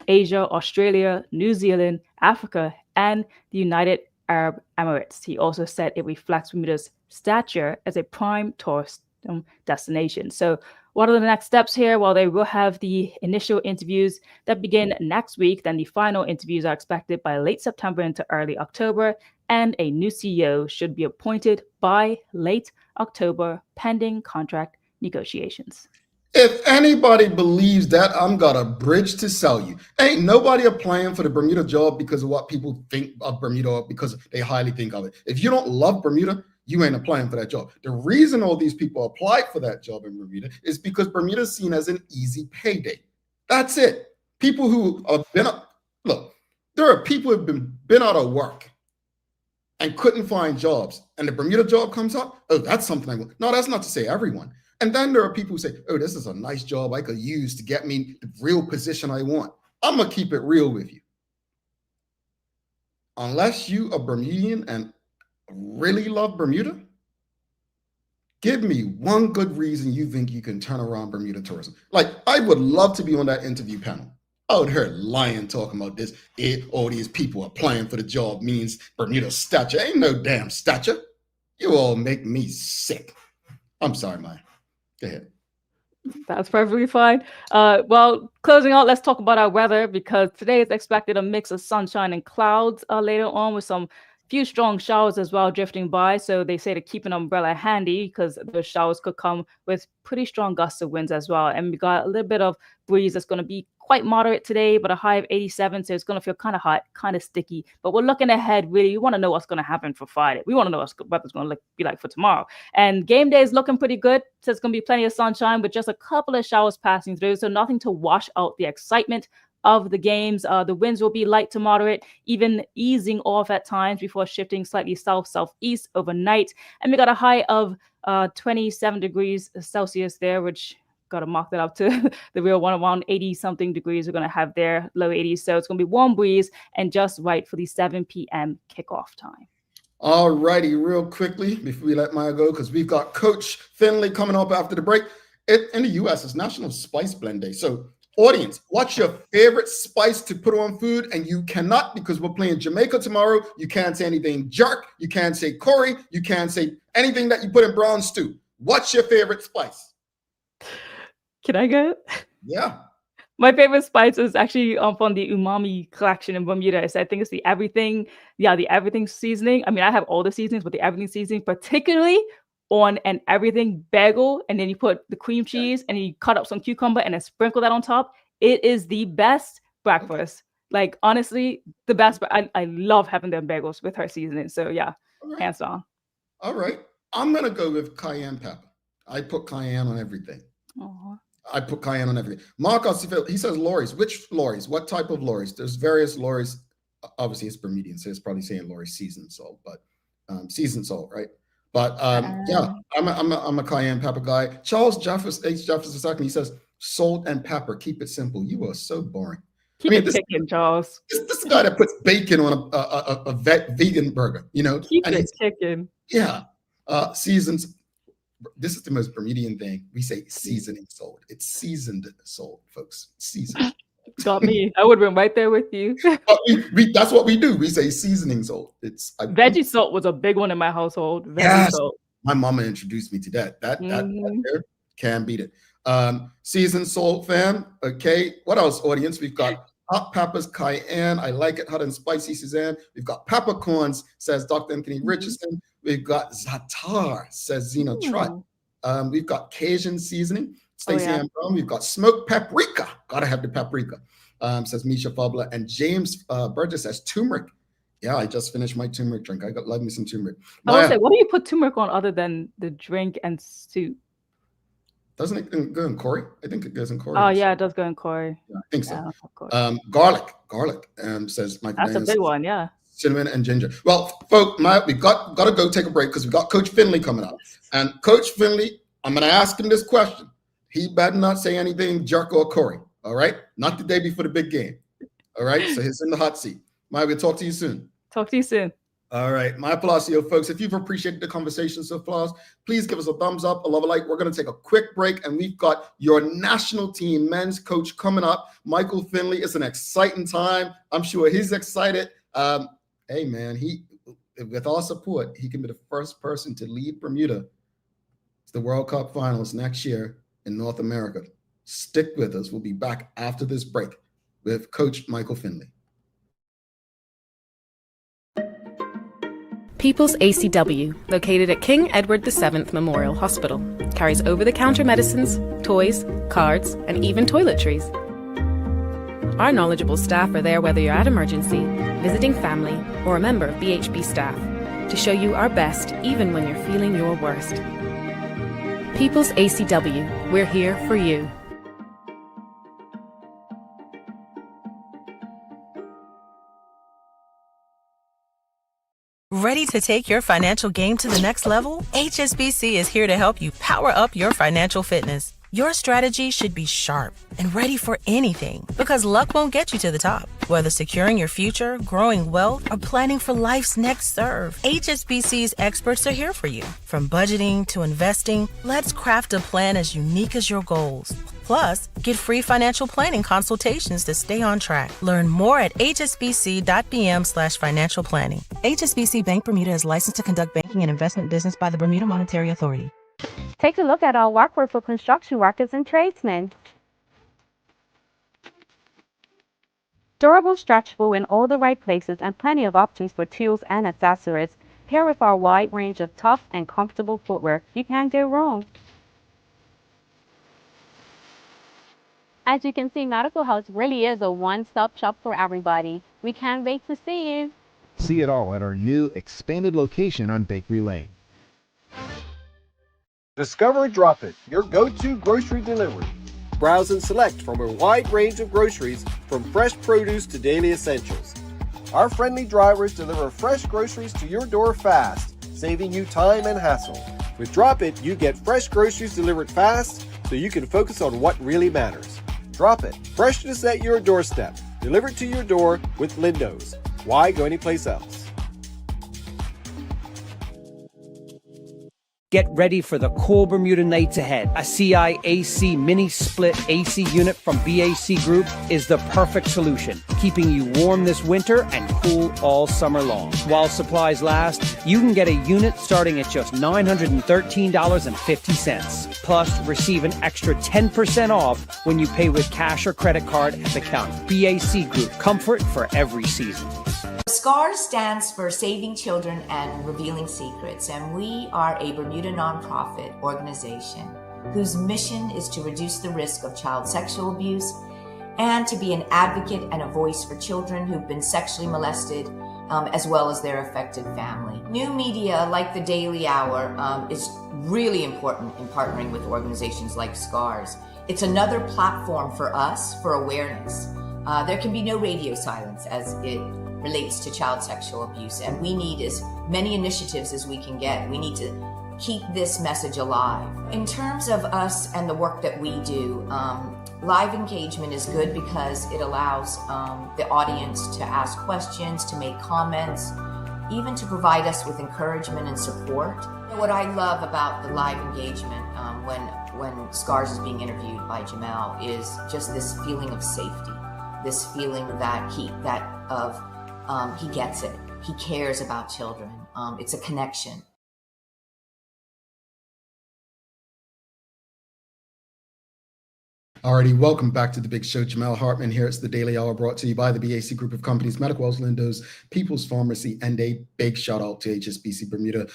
Asia, Australia, New Zealand, Africa, and the United Arab Emirates. He also said it reflects Bermuda's stature as a prime tourist destination. So what are the next steps here? Well, they will have the initial interviews that begin next week. Then the final interviews are expected by late September into early October. And a new CEO should be appointed by late October, pending contract negotiations. If anybody believes that, I'm got a bridge to sell you. Ain't nobody applying for the Bermuda job because of what people think of Bermuda or because they highly think of it. If you don't love Bermuda, you ain't applying for that job. The reason all these people applied for that job in Bermuda is because Bermuda is seen as an easy payday. That's it. People who have been look, there are people who have been out of work and couldn't find jobs, and the Bermuda job comes up. Oh, that's something I want. No, that's not to say everyone. And then there are people who say, oh, this is a nice job I could use to get me the real position I want. I'm going to keep it real with you. Unless you are Bermudian and really love Bermuda, give me one good reason you think you can turn around Bermuda tourism. Like, I would love to be on that interview panel. I would hear lying talking about this. All these people applying for the job means Bermuda stature. Ain't no damn stature. You all make me sick. I'm sorry, Maya. Go ahead. That's perfectly fine. Well, closing out, let's talk about our weather, because today is expected a mix of sunshine and clouds later on, with some few strong showers as well drifting by. So they say to keep an umbrella handy, because those showers could come with pretty strong gusts of winds as well. And we got a little bit of breeze that's going to be quite moderate today, but a high of 87. So it's going to feel kind of hot, kind of sticky. But we're looking ahead, really. We want to know what's going to happen for Friday. We want to know what the weather's going to be like for tomorrow. And game day is looking pretty good. So it's going to be plenty of sunshine with just a couple of showers passing through. So nothing to wash out the excitement of the games. The winds will be light to moderate, even easing off at times before shifting slightly southeast overnight. And we got a high of 27 degrees Celsius there, which got to mark that up to the real one, around 80 something degrees we're going to have there, low 80s. So it's going to be warm breeze and just right for the 7 p.m. kickoff time. All righty, real quickly before we let Maya go, because we've got Coach Findlay coming up after the break. In the U.S., it's National Spice Blend Day. So audience, what's your favorite spice to put on food? And you cannot, because we're playing Jamaica tomorrow. You can't say anything jerk. You can't say curry. You can't say anything that you put in brown stew. What's your favorite spice? Can I go? Yeah. My favorite spice is actually from the umami collection in Bermuda. So I think it's the everything seasoning. I mean, I have all the seasonings, but the everything seasoning, particularly on an everything bagel, and then you put the cream cheese and you cut up some cucumber and then sprinkle that on top. It is the best breakfast. Like, honestly, the best. I love having them bagels with her seasoning. So yeah, hands down. All right. I'm going to go with cayenne pepper. I put cayenne on everything. Aww. I put cayenne on everything. Marcos, he says lorries. Which lorries? What type of lorries? There's various lorries. Obviously, it's Bermudian, so it's probably saying lorry seasoned salt, but seasoned salt, right? But yeah, I'm a cayenne pepper guy. Charles Jefferson II, he says salt and pepper. Keep it simple. You are so boring. Keep it chicken, Charles. This guy that puts bacon on a vegan burger, you know. Keep it chicken. Yeah, seasons. This is the most Bermudian thing. We say seasoning salt. It's seasoned salt, folks. Seasoned. Got me. I would have been right there with you. That's what we do. We say seasoning salt. Veggie salt was a big one in my household. Veggie salt. My mama introduced me to that. That there can't beat it. Seasoned salt, fam. Okay. What else, audience? We've got hot peppers, cayenne. I like it hot and spicy, Suzanne. We've got peppercorns, says Dr. Anthony Richardson. We've got za'atar, says Zena Trott. We've got Cajun seasoning, Stacey Ann Brown. We've got smoked paprika. Gotta have the paprika, says Misha Fabla. And James Burgess says turmeric. Yeah, I just finished my turmeric drink. Love me some turmeric. I would say, what do you put turmeric on other than the drink and soup? Doesn't it go in curry? I think it goes in curry. Oh, yeah, it does go in curry. Yeah, I think so. Yeah, garlic, says Michael. That's a big one, yeah. Cinnamon and ginger. Well, folks, we got to go take a break because we got Coach Findlay coming up. And Coach Findlay, I'm going to ask him this question. He better not say anything jerk or curry, all right? Not the day before the big game, all right? So he's in the hot seat. Maya, we'll talk to you soon. Talk to you soon. All right, my applause to you, folks. If you've appreciated the conversation so far, please give us a thumbs up, a love, a like. We're going to take a quick break, and we've got your national team men's coach coming up, Michael Findlay. It's an exciting time. I'm sure he's excited. Hey, man, with our support, he can be the first person to lead Bermuda to the World Cup finals next year in North America. Stick with us. We'll be back after this break with Coach Michael Findlay. People's ACW, located at King Edward VII Memorial Hospital, carries over-the-counter medicines, toys, cards, and even toiletries. Our knowledgeable staff are there whether you're at emergency, visiting family, or a member of BHB staff, to show you our best even when you're feeling your worst. People's ACW, we're here for you. Ready to take your financial game to the next level? HSBC is here to help you power up your financial fitness. Your strategy should be sharp and ready for anything, because luck won't get you to the top. Whether securing your future, growing wealth, or planning for life's next serve, HSBC's experts are here for you. From budgeting to investing, let's craft a plan as unique as your goals. Plus, get free financial planning consultations to stay on track. Learn more at hsbc.bm/financial planning. HSBC Bank Bermuda is licensed to conduct banking and investment business by the Bermuda Monetary Authority. Take a look at our workwear for construction workers and tradesmen. Durable, stretchable in all the right places, and plenty of options for tools and accessories. Paired with our wide range of tough and comfortable footwear, you can't go wrong. As you can see, Medical House really is a one-stop shop for everybody. We can't wait to see you. See it all at our new expanded location on Bakery Lane. Discover Drop It, your go-to grocery delivery. Browse and select from a wide range of groceries, from fresh produce to daily essentials. Our friendly drivers deliver fresh groceries to your door fast, saving you time and hassle. With Drop It, you get fresh groceries delivered fast so you can focus on what really matters. Drop It, freshness at your doorstep, delivered to your door with Lindo's. Why go anyplace else? Get ready for the cool Bermuda nights ahead. A CI-AC mini split AC unit from BAC Group is the perfect solution, keeping you warm this winter and cool all summer long. While supplies last, you can get a unit starting at just $913.50. Plus, receive an extra 10% off when you pay with cash or credit card at the counter. BAC Group, comfort for every season. SCARS stands for Saving Children and Revealing Secrets, and we are a Bermuda nonprofit organization whose mission is to reduce the risk of child sexual abuse and to be an advocate and a voice for children who've been sexually molested, as well as their affected family. New media like the Daily Hour is really important in partnering with organizations like SCARS. It's another platform for us for awareness. There can be no radio silence as it relates to child sexual abuse, and we need as many initiatives as we can get. We need to keep this message alive. In terms of us and the work that we do, live engagement is good because it allows the audience to ask questions, to make comments, even to provide us with encouragement and support. What I love about the live engagement when SCARS is being interviewed by Jamel is just this feeling of safety, this feeling that he gets it. He cares about children. It's a connection. Alrighty, welcome back to the big show. Jamel Hartman here. It's the Daily Hour, brought to you by the BAC Group of Companies, Medical House Lindo's, People's Pharmacy, and a big shout out to HSBC Bermuda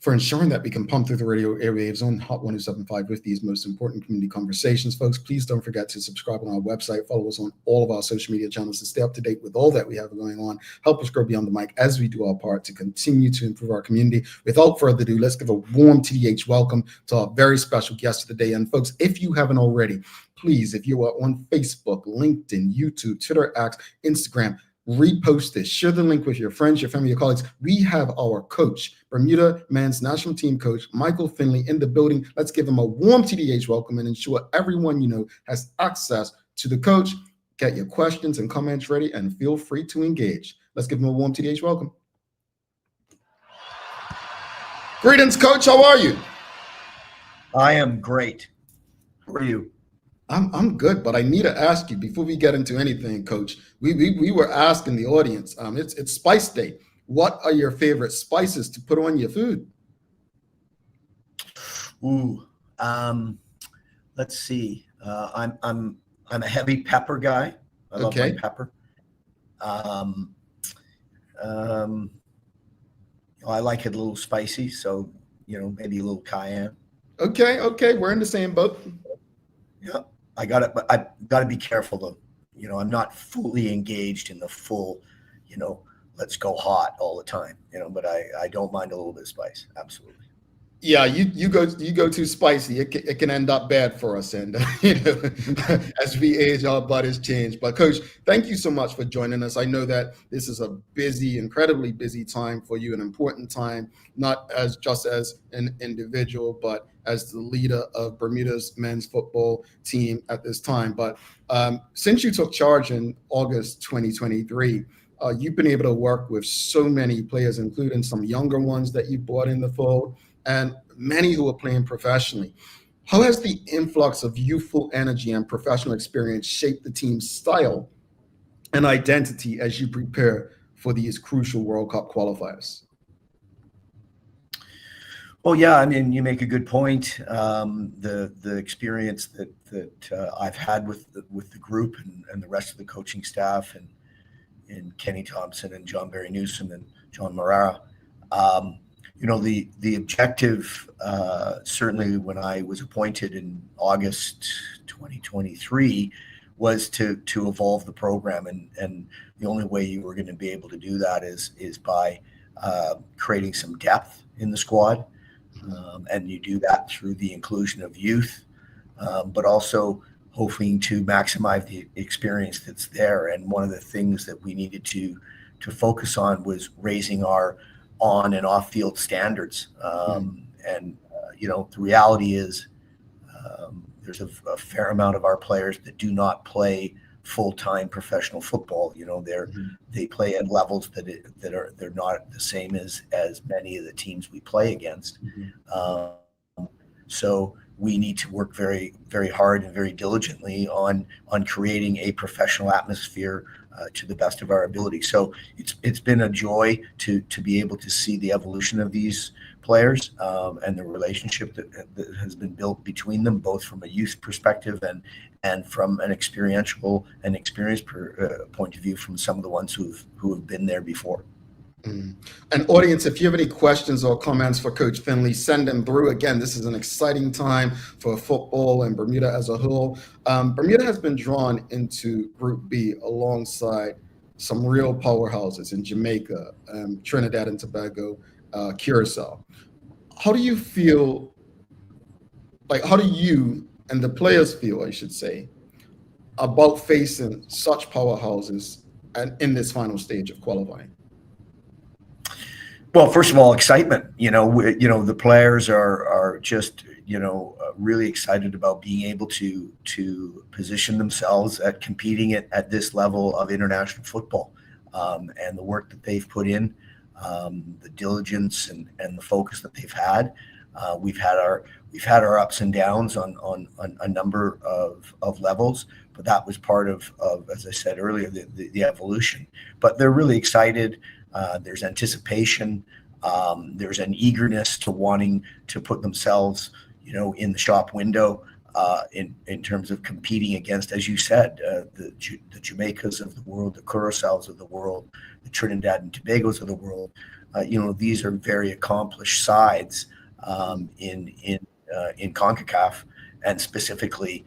for ensuring that we can pump through the radio airwaves on Hot 107.5 with these most important community conversations. Folks, please don't forget to subscribe on our website, follow us on all of our social media channels to stay up to date with all that we have going on. Help us grow beyond the mic as we do our part to continue to improve our community. Without further ado, let's give a warm TDH welcome to our very special guest of the day. And folks, if you haven't already, please, if you are on Facebook, LinkedIn, YouTube, Twitter, X, Instagram, repost this, share the link with your friends, your family, your colleagues. We have our coach, Bermuda men's national team coach, Michael Findlay, in the building. Let's give him a warm TDH welcome and ensure everyone you know has access to the coach. Get your questions and comments ready and feel free to engage. Let's give him a warm TDH welcome. Greetings, Coach. How are you? I am great. How are you? I'm good, but I need to ask you before we get into anything, Coach. We were asking the audience. It's Spice Day. What are your favorite spices to put on your food? Ooh, let's see. I'm a heavy pepper guy. I love my pepper. I like it a little spicy, so maybe a little cayenne. Okay, we're in the same boat. Yeah, I got it, but I got to be careful though. I'm not fully engaged in the full, let's go hot all the time. But I don't mind a little bit of spice. Absolutely. Yeah, you go too spicy, it can end up bad for us, and as we age, our bodies change. But Coach, thank you so much for joining us. I know that this is a busy, incredibly busy time for you, an important time, not just as an individual, but as the leader of Bermuda's men's football team at this time. But since you took charge in August 2023. You've been able to work with so many players, including some younger ones that you brought in the fold, and many who are playing professionally. How has the influx of youthful energy and professional experience shaped the team's style and identity as you prepare for these crucial World Cup qualifiers? Well, yeah, I mean, you make a good point. The experience that I've had with the group and the rest of the coaching staff and Kenny Thompson and John Barry Newsom and John Morara. The objective, certainly when I was appointed in August 2023, was to evolve the program. And the only way you were going to be able to do that is by creating some depth in the squad. And you do that through the inclusion of youth, but also hoping to maximize the experience that's there. And one of the things that we needed to focus on was raising our on and off field standards. The reality is there's a fair amount of our players that do not play full-time professional football. They play at levels they're not the same as many of the teams we play against. So we need to work very, very hard and very diligently on creating a professional atmosphere to the best of our ability. So it's been a joy to be able to see the evolution of these players and the relationship that has been built between them, both from a youth perspective and from an experience point of view from some of the ones who have been there before. And audience, if you have any questions or comments for Coach Findlay, send them through. Again, this is an exciting time for football and Bermuda as a whole. Bermuda has been drawn into Group B alongside some real powerhouses in Jamaica, Trinidad and Tobago, Curacao. How do you feel, how do you and the players feel, I should say, about facing such powerhouses and in this final stage of qualifying? Well, first of all, excitement. The players are just really excited about being able to position themselves at competing at this level of international football, and the work that they've put in, the diligence and the focus that they've had. We've had our ups and downs on a number of levels, but that was part of as I said earlier, the evolution. But they're really excited. There's anticipation. There's an eagerness to wanting to put themselves, in the shop window in terms of competing against, as you said, the Jamaicas of the world, the Curaçaos of the world, the Trinidad and Tobagos of the world. These are very accomplished sides in CONCACAF, and specifically,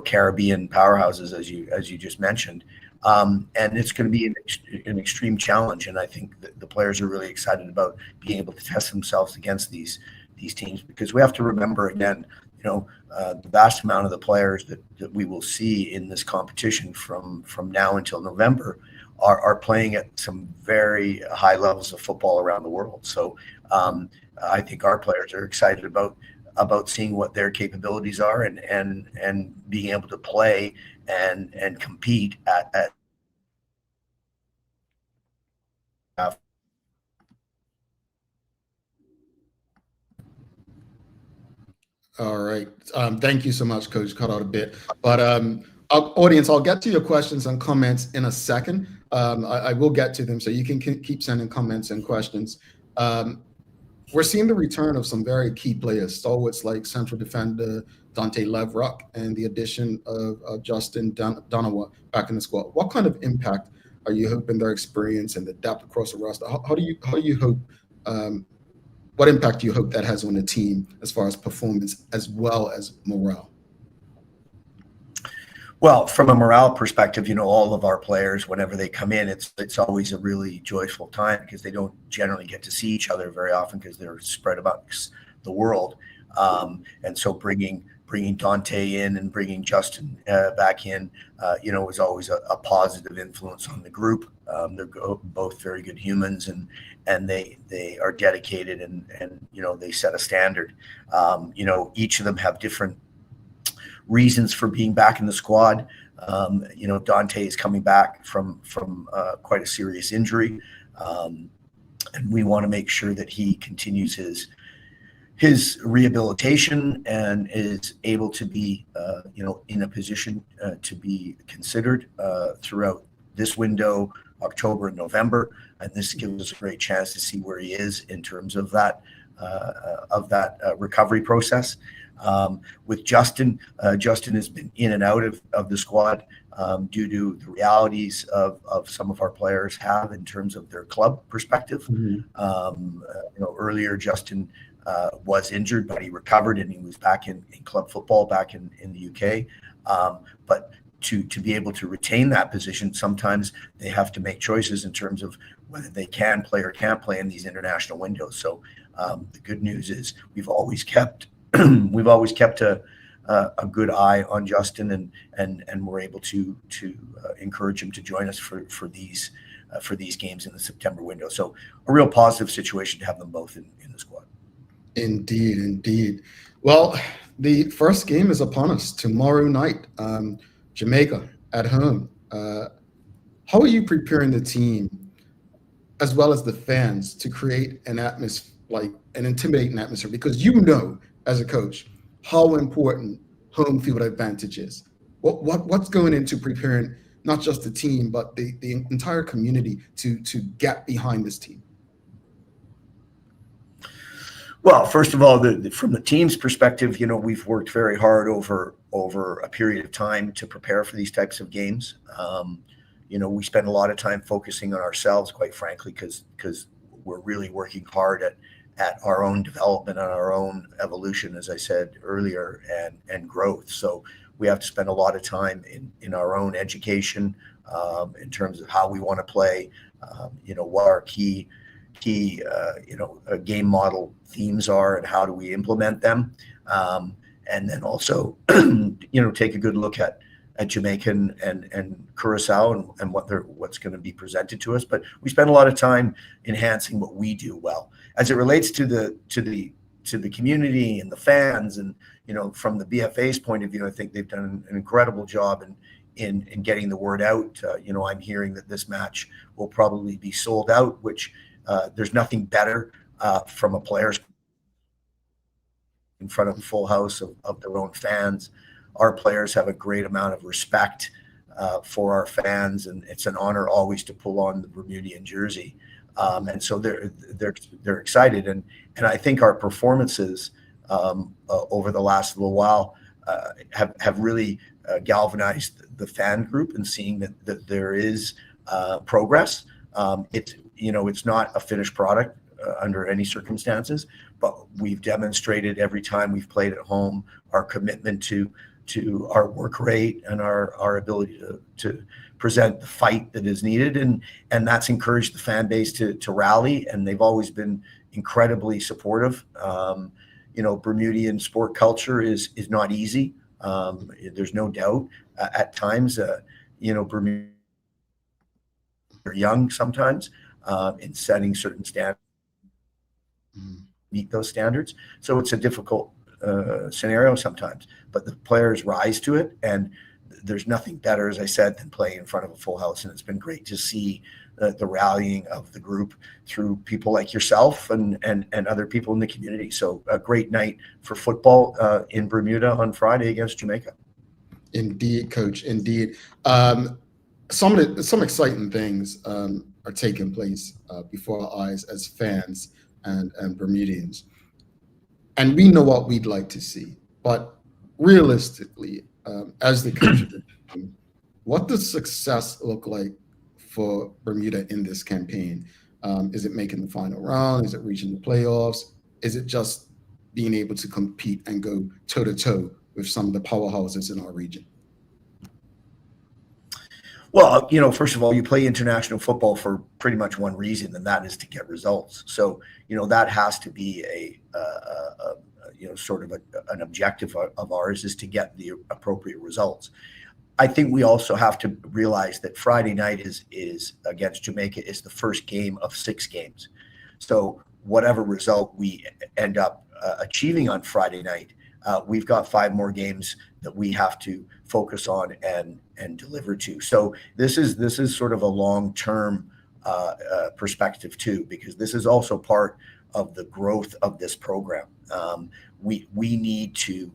Caribbean powerhouses, as you just mentioned. And it's going to be an extreme challenge, and I think that the players are really excited about being able to test themselves against these teams, because we have to remember again, the vast amount of the players that we will see in this competition from now until November are playing at some very high levels of football around the world. So I think our players are excited about seeing what their capabilities are and being able to play and compete at All right. Thank you so much, Coach. Cut out a bit, but audience, I'll get to your questions and comments in a second. I will get to them, so you can keep sending comments and questions. We're seeing the return of some very key players, stalwarts like central defender Dante Levrock and the addition of Justin Donawa back in the squad. What kind of impact are you hoping their experience and the depth across the roster? How do you hope? What impact do you hope that has on the team as far as performance as well as morale? Well, from a morale perspective, all of our players, whenever they come in, it's always a really joyful time because they don't generally get to see each other very often because they're spread about the world. And so bringing Dante in and bringing Justin back in, was always a positive influence on the group. They're both very good humans, and they are dedicated and they set a standard. Each of them have different reasons for being back in the squad. Dante is coming back from quite a serious injury, and we want to make sure that he continues his rehabilitation and is able to be in a position to be considered throughout this window, October and November, and this gives us a great chance to see where he is in terms of that recovery process. With Justin has been in and out of the squad due to the realities of some of our players have in terms of their club perspective. Earlier Justin was injured, but he recovered and he was back in club football back in the UK. But to be able to retain that position, sometimes they have to make choices in terms of whether they can play or can't play in these international windows. So the good news is we've always kept a good eye on Justin, and we're able to encourage him to join us for these games in the September window. So a real positive situation to have them both in the squad. Indeed. Well, the first game is upon us tomorrow night. Jamaica at home. How are you preparing the team as well as the fans to create an atmosphere, like an intimidating atmosphere? Because as a coach, how important home field advantage is. What's going into preparing not just the team, but the entire community to get behind this team? Well, first of all, from the team's perspective, we've worked very hard over a period of time to prepare for these types of games. We spend a lot of time focusing on ourselves, quite frankly, because we're really working hard at our own development and our own evolution, as I said earlier, and growth. So we have to spend a lot of time in our own education in terms of how we want to play, what our key game model themes are and how do we implement them. And then also, take a good look at Jamaica and Curacao and what's going to be presented to us. But we spend a lot of time enhancing what we do well. As it relates to the community and the fans, and from the BFA's point of view, I think they've done an incredible job in getting the word out. I'm hearing that this match will probably be sold out, which there's nothing better from a player's in front of a full house of their own fans. Our players have a great amount of respect for our fans, and it's an honor always to pull on the Bermudian jersey. And so they're excited, and I think our performances over the last little while have really galvanized the fan group, and seeing that there is progress. It's not a finished product under any circumstances, but we've demonstrated every time we've played at home our commitment to our work rate and our ability to present the fight that is needed, and that's encouraged the fan base to rally, and they've always been incredibly supportive. Bermudian sport culture is not easy. There's no doubt. At times, Bermuda are young sometimes in setting certain standards, meet those standards. So it's a difficult scenario sometimes, but the players rise to it, and there's nothing better, as I said, than playing in front of a full house. And it's been great to see the rallying of the group through people like yourself and other people in the community. So a great night for football in Bermuda on Friday against Jamaica. Indeed, Coach. Indeed. Some exciting things are taking place before our eyes as fans and Bermudians. And we know what we'd like to see. But realistically, as the coach of the team, what does success look like for Bermuda in this campaign? Is it making the final round? Is it reaching the playoffs? Is it just being able to compete and go toe-to-toe with some of the powerhouses in our region? Well, you know, first of all, you play international football for pretty much one reason, and that is to get results. So, you know, that has to be sort of an objective of ours, is to get the appropriate results. I think we also have to realize that Friday night is against Jamaica is the first game of 6 games. So whatever result we end up achieving on Friday night, we've got 5 more games that we have to focus on and deliver to. So this is sort of a long-term perspective too, because this is also part of the growth of this program. We need to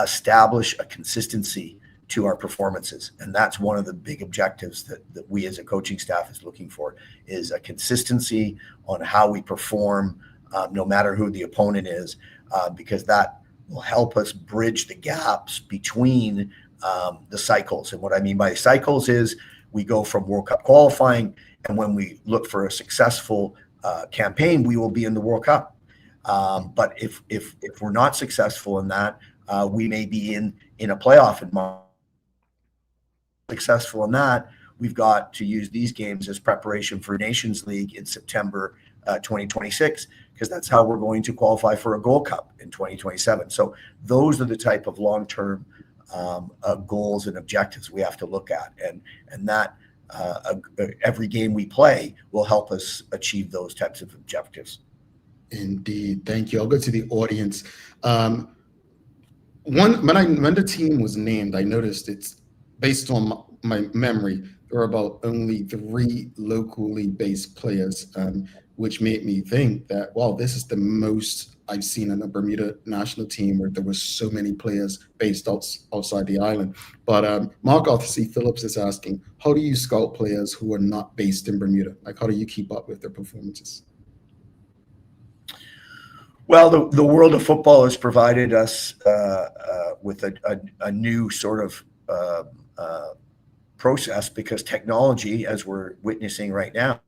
establish a consistency to our performances, and that's one of the big objectives that we as a coaching staff is looking for, is a consistency on how we perform, no matter who the opponent is, because that will help us bridge the gaps between the cycles. And what I mean by cycles is we go from World Cup qualifying, and when we look for a successful campaign, we will be in the World Cup. But if we're not successful in that, we may be in a playoff in March. Successful in that, we've got to use these games as preparation for Nations League in September 2026, because that's how we're going to qualify for a Gold Cup in 2027. So those are the type of long-term goals and objectives we have to look at, and that every game we play will help us achieve those types of objectives. Indeed. Thank you. I'll go to the audience. When the team was named, I noticed it's based on my memory, there were about only 3 locally based players, which made me think that, wow, this is the most I've seen in a Bermuda national team where there were so many players based outside the island. But Mark Arthur C. Phillips is asking, how do you scout players who are not based in Bermuda? Like, how do you keep up with their performances? Well, the world of football has provided us with a new sort of process, because technology, as we're witnessing right now,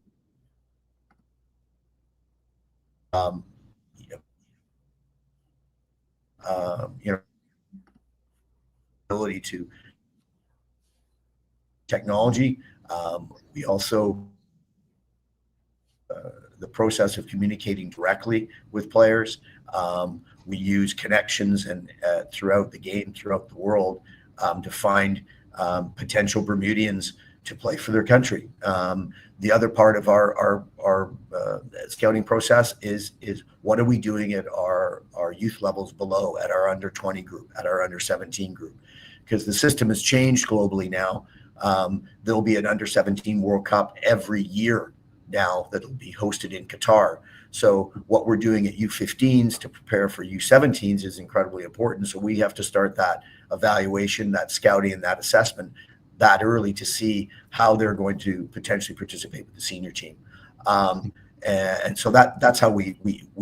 ability to technology. We also the process of communicating directly with players. We use connections and throughout the game, throughout the world, to find potential Bermudians to play for their country. The other part of our scouting process is what are we doing at our youth levels below, at our under 20 group, at our under 17 group, because the system has changed globally now. There'll be an under 17 World Cup every year now that'll be hosted in Qatar. So what we're doing at U15s to prepare for U17s is incredibly important. So we have to start that evaluation, that scouting, and that assessment that early to see how they're going to potentially participate with the senior team. And so that's how we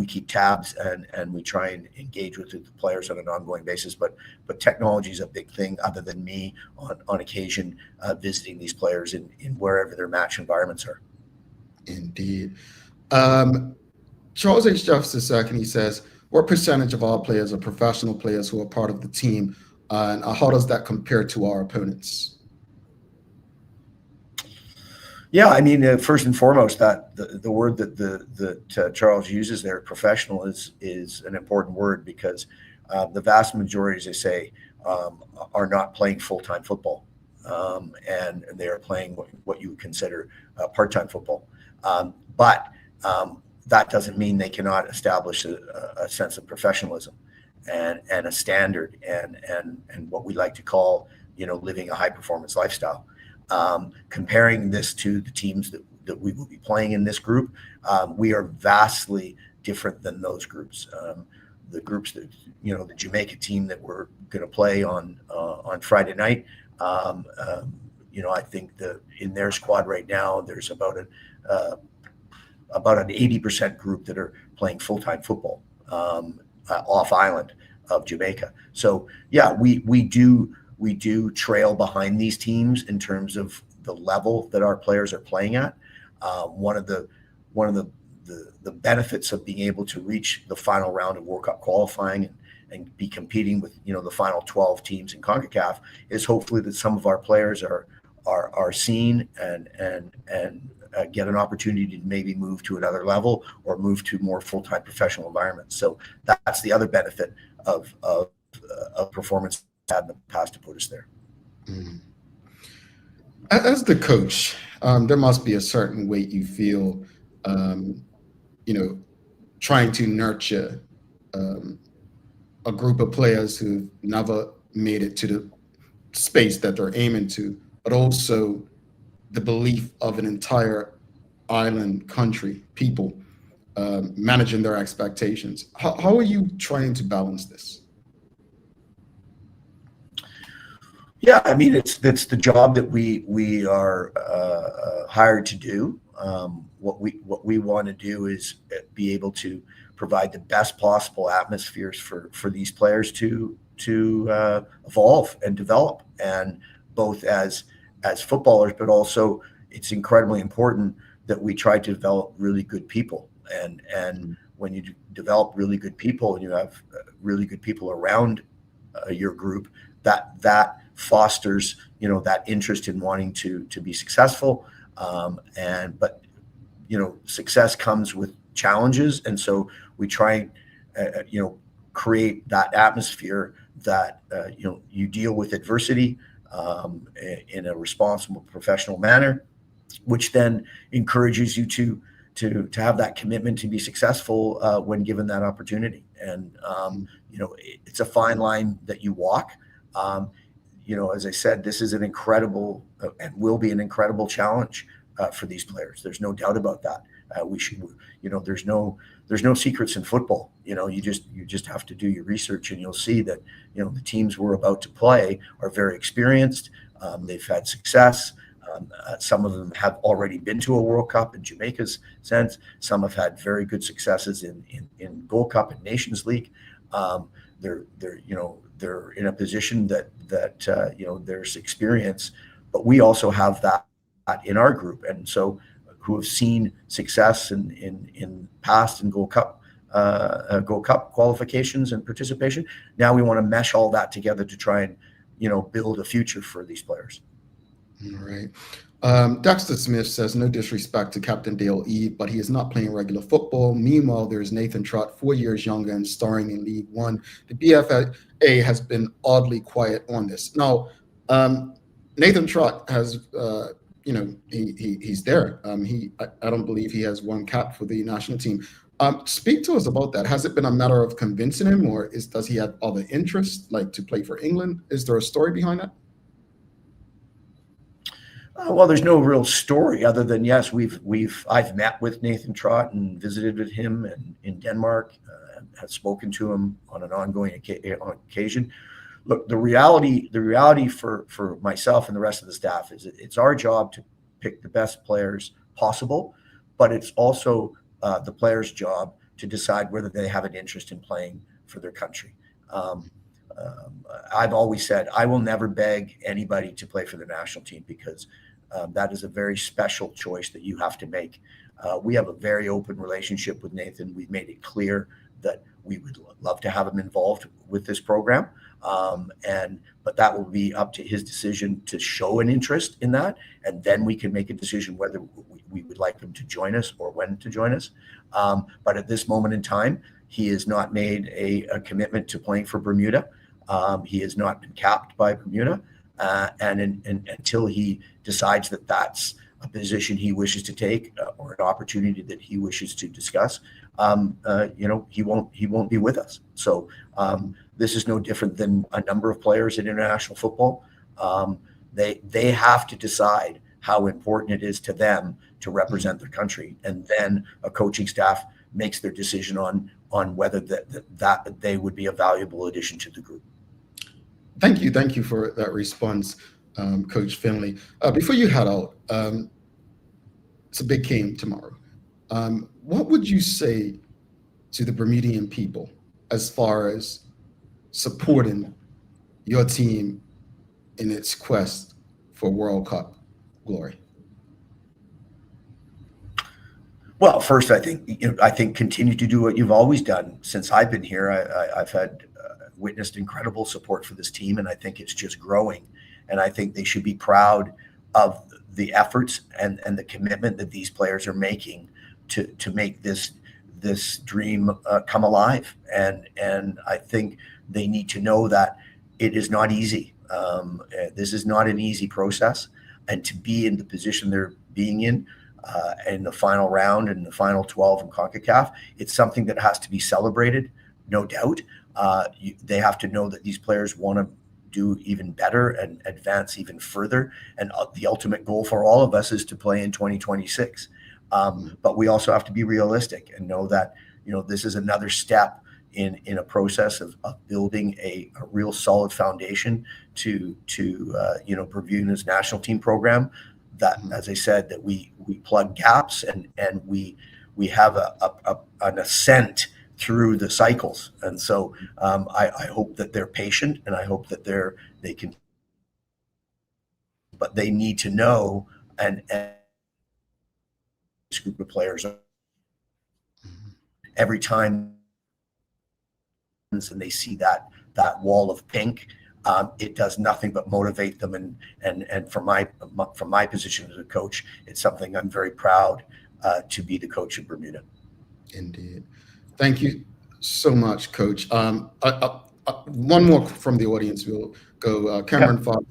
keep tabs and we try and engage with the players on an ongoing basis. But technology is a big thing, other than me on occasion visiting these players in wherever their match environments are. Indeed. Charles H. Jefferson II, he says, what percentage of our players are professional players who are part of the team, and how does that compare to our opponents? Yeah, I mean, first and foremost, that the word that Charles uses there, professional, is an important word, because the vast majority, as I say, are not playing full-time football, and they are playing what you would consider part-time football. But that doesn't mean they cannot establish a sense of professionalism and a standard and what we like to call, living a high-performance lifestyle. Comparing this to the teams that we will be playing in this group, we are vastly different than those groups. The groups that, the Jamaica team that we're going to play on Friday night, I think in their squad right now, there's about an 80% group that are playing full-time football off island of Jamaica. So yeah, we do trail behind these teams in terms of the level that our players are playing at. One of the benefits of being able to reach the final round of World Cup qualifying and be competing with the final 12 teams in CONCACAF is hopefully that some of our players are seen and get an opportunity to maybe move to another level or move to more full-time professional environments. So that's the other benefit of performance had in the past to put us there. Mm. As the coach, there must be a certain weight you feel, trying to nurture a group of players who've never made it to the space that they're aiming to, but also the belief of an entire island country, people managing their expectations. How are you trying to balance this? Yeah, I mean, it's the job that we are hired to do. What we want to do is be able to provide the best possible atmospheres for these players to evolve and develop, and both as footballers, but also it's incredibly important that we try to develop really good people. And when you develop really good people and you have really good people around your group, that fosters that interest in wanting to be successful. But success comes with challenges, and so we try create that atmosphere that you deal with adversity in a responsible, professional manner, which then encourages you to have that commitment to be successful when given that opportunity. And it's a fine line that you walk. As I said, this is an incredible and will be an incredible challenge for these players. There's no doubt about that. There's no secrets in football. You just have to do your research, and you'll see that the teams we're about to play are very experienced. They've had success. Some of them have already been to a World Cup in Jamaica's sense. Some have had very good successes in Gold Cup and Nations League. They're in a position that there's experience, but we also have that in our group, and so who have seen success in past and Gold Cup qualifications and participation. Now we want to mesh all that together to try and build a future for these players. All right. Dexter Smith says, no disrespect to Captain Dale Eve, but he is not playing regular football. Meanwhile, there's Nathan Trott, 4 years younger and starring in League One. The BFA has been oddly quiet on this. Now, Nathan Trott has, he's there. I don't believe he has one cap for the national team. Speak to us about that. Has it been a matter of convincing him, or does he have other interests, like to play for England? Is there a story behind that? Well, there's no real story other than, yes, I've met with Nathan Trott and visited with him in Denmark, have spoken to him on an ongoing occasion. Look, the reality for myself and the rest of the staff is it's our job to pick the best players possible, but it's also the players' job to decide whether they have an interest in playing for their country. I've always said I will never beg anybody to play for the national team, because that is a very special choice that you have to make. We have a very open relationship with Nathan. We've made it clear that we would love to have him involved with this program. But that will be up to his decision to show an interest in that. And then we can make a decision whether we would like him to join us or when to join us. But at this moment in time, he has not made a commitment to playing for Bermuda. He has not been capped by Bermuda. And until he decides that that's a position he wishes to take or an opportunity that he wishes to discuss, he won't be with us. So this is no different than a number of players in international football. They have to decide how important it is to them to represent their country, and then a coaching staff makes their decision on whether that they would be a valuable addition to the group. Thank you for that response, Coach Findlay. Before you head out, it's a big game tomorrow. What would you say to the Bermudian people as far as supporting your team in its quest for World Cup glory? Well, first, I think continue to do what you've always done since I've been here. I've had witnessed incredible support for this team, and I think it's just growing. And I think they should be proud of the efforts and the commitment that these players are making to make this dream come alive. And I think they need to know that it is not easy. This is not an easy process, and to be in the position they're being in the final round and the final 12 in CONCACAF, it's something that has to be celebrated, no doubt. They have to know that these players want to do even better and advance even further. And the ultimate goal for all of us is to play in 2026. But we also have to be realistic and know that, this is another step in a process of building a real solid foundation to Bermuda's national team program. That, as I said, that we plug gaps and we have an ascent through the cycles. And so I hope that they're patient, and I hope that they can, but they need to know, and this group of players every time and they see that wall of pink, it does nothing but motivate them. And from my position as a coach, it's something I'm very proud to be the coach of Bermuda. Indeed. Thank you so much, Coach. One more from the audience. We'll go. Cameron Fox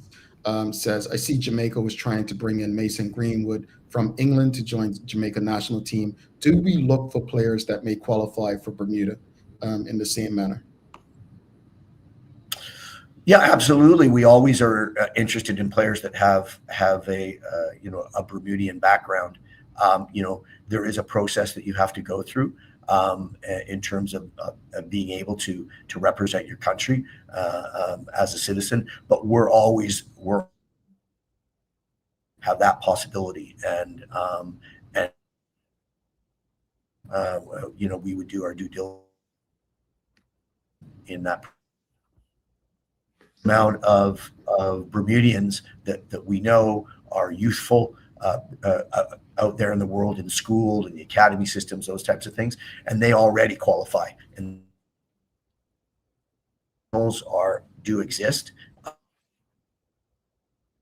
says, I see Jamaica was trying to bring in Mason Greenwood from England to join Jamaica national team. Do we look for players that may qualify for Bermuda in the same manner? Yeah, absolutely. We always are interested in players that have a Bermudian background. There is a process that you have to go through in terms of being able to represent your country as a citizen. But we're have that possibility, and we would do our due diligence in that amount of Bermudians that we know are youthful out there in the world, in school, in the academy systems, those types of things, and they already qualify. And those do exist.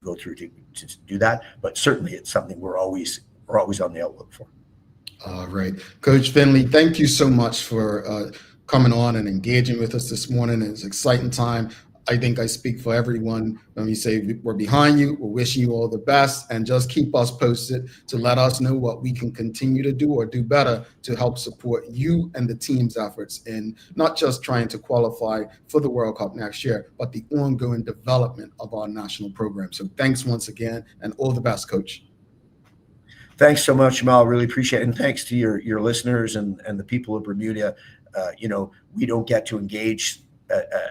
Go through to do that, but certainly it's something we're always on the outlook for. All right, Coach Findlay, thank you so much for coming on and engaging with us this morning. It's an exciting time. I think I speak for everyone when we say we're behind you, we're wishing you all the best, and just keep us posted to let us know what we can continue to do or do better to help support you and the team's efforts in not just trying to qualify for the World Cup next year, but the ongoing development of our national program. So thanks once again, and all the best, Coach. Thanks so much, Jamal. Really appreciate it. And thanks to your listeners and the people of Bermuda. We don't get to engage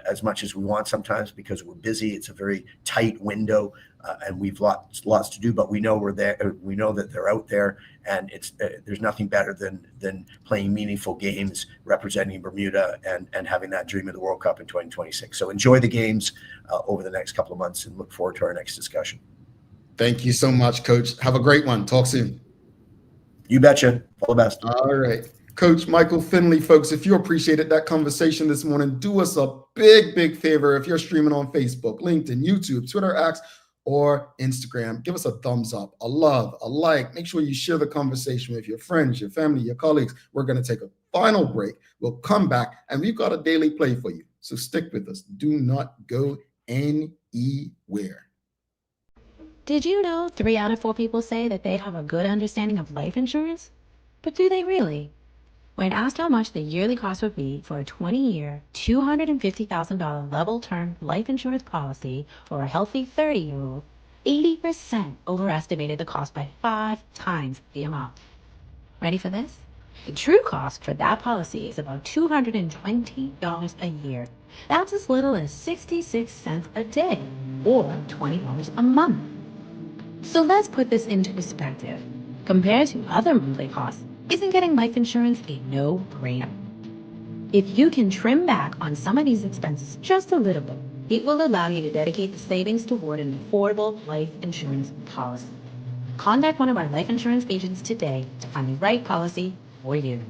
as much as we want sometimes because we're busy. It's a very tight window, and we've lots to do. But we know we're there. We know that they're out there, and there's nothing better than playing meaningful games, representing Bermuda, and having that dream of the World Cup in 2026. So enjoy the games over the next couple of months, and look forward to our next discussion. Thank you so much, Coach. Have a great one. Talk soon. You betcha. All the best. All right. Coach Michael Findlay, folks, if you appreciated that conversation this morning, do us a big favor. If you're streaming on Facebook, LinkedIn, YouTube, Twitter, X, or Instagram, give us a thumbs up, a love, a like. Make sure you share the conversation with your friends, your family, your colleagues. We're going to take a final break. We'll come back, and we've got a daily play for you. So stick with us. Do not go anywhere. Did you know 3 out of 4 people say that they have a good understanding of life insurance? But do they really? When asked how much the yearly cost would be for a 20-year, $250,000 level term life insurance policy for a healthy 30-year-old, 80% overestimated the cost by 5 times the amount. Ready for this? The true cost for that policy is about $220 a year. That's as little as 66 cents a day, or $20 a month. So let's put this into perspective. Compared to other monthly costs, isn't getting life insurance a no-brainer? If you can trim back on some of these expenses just a little bit, it will allow you to dedicate the savings toward an affordable life insurance policy. Contact one of our life insurance agents today to find the right policy for you.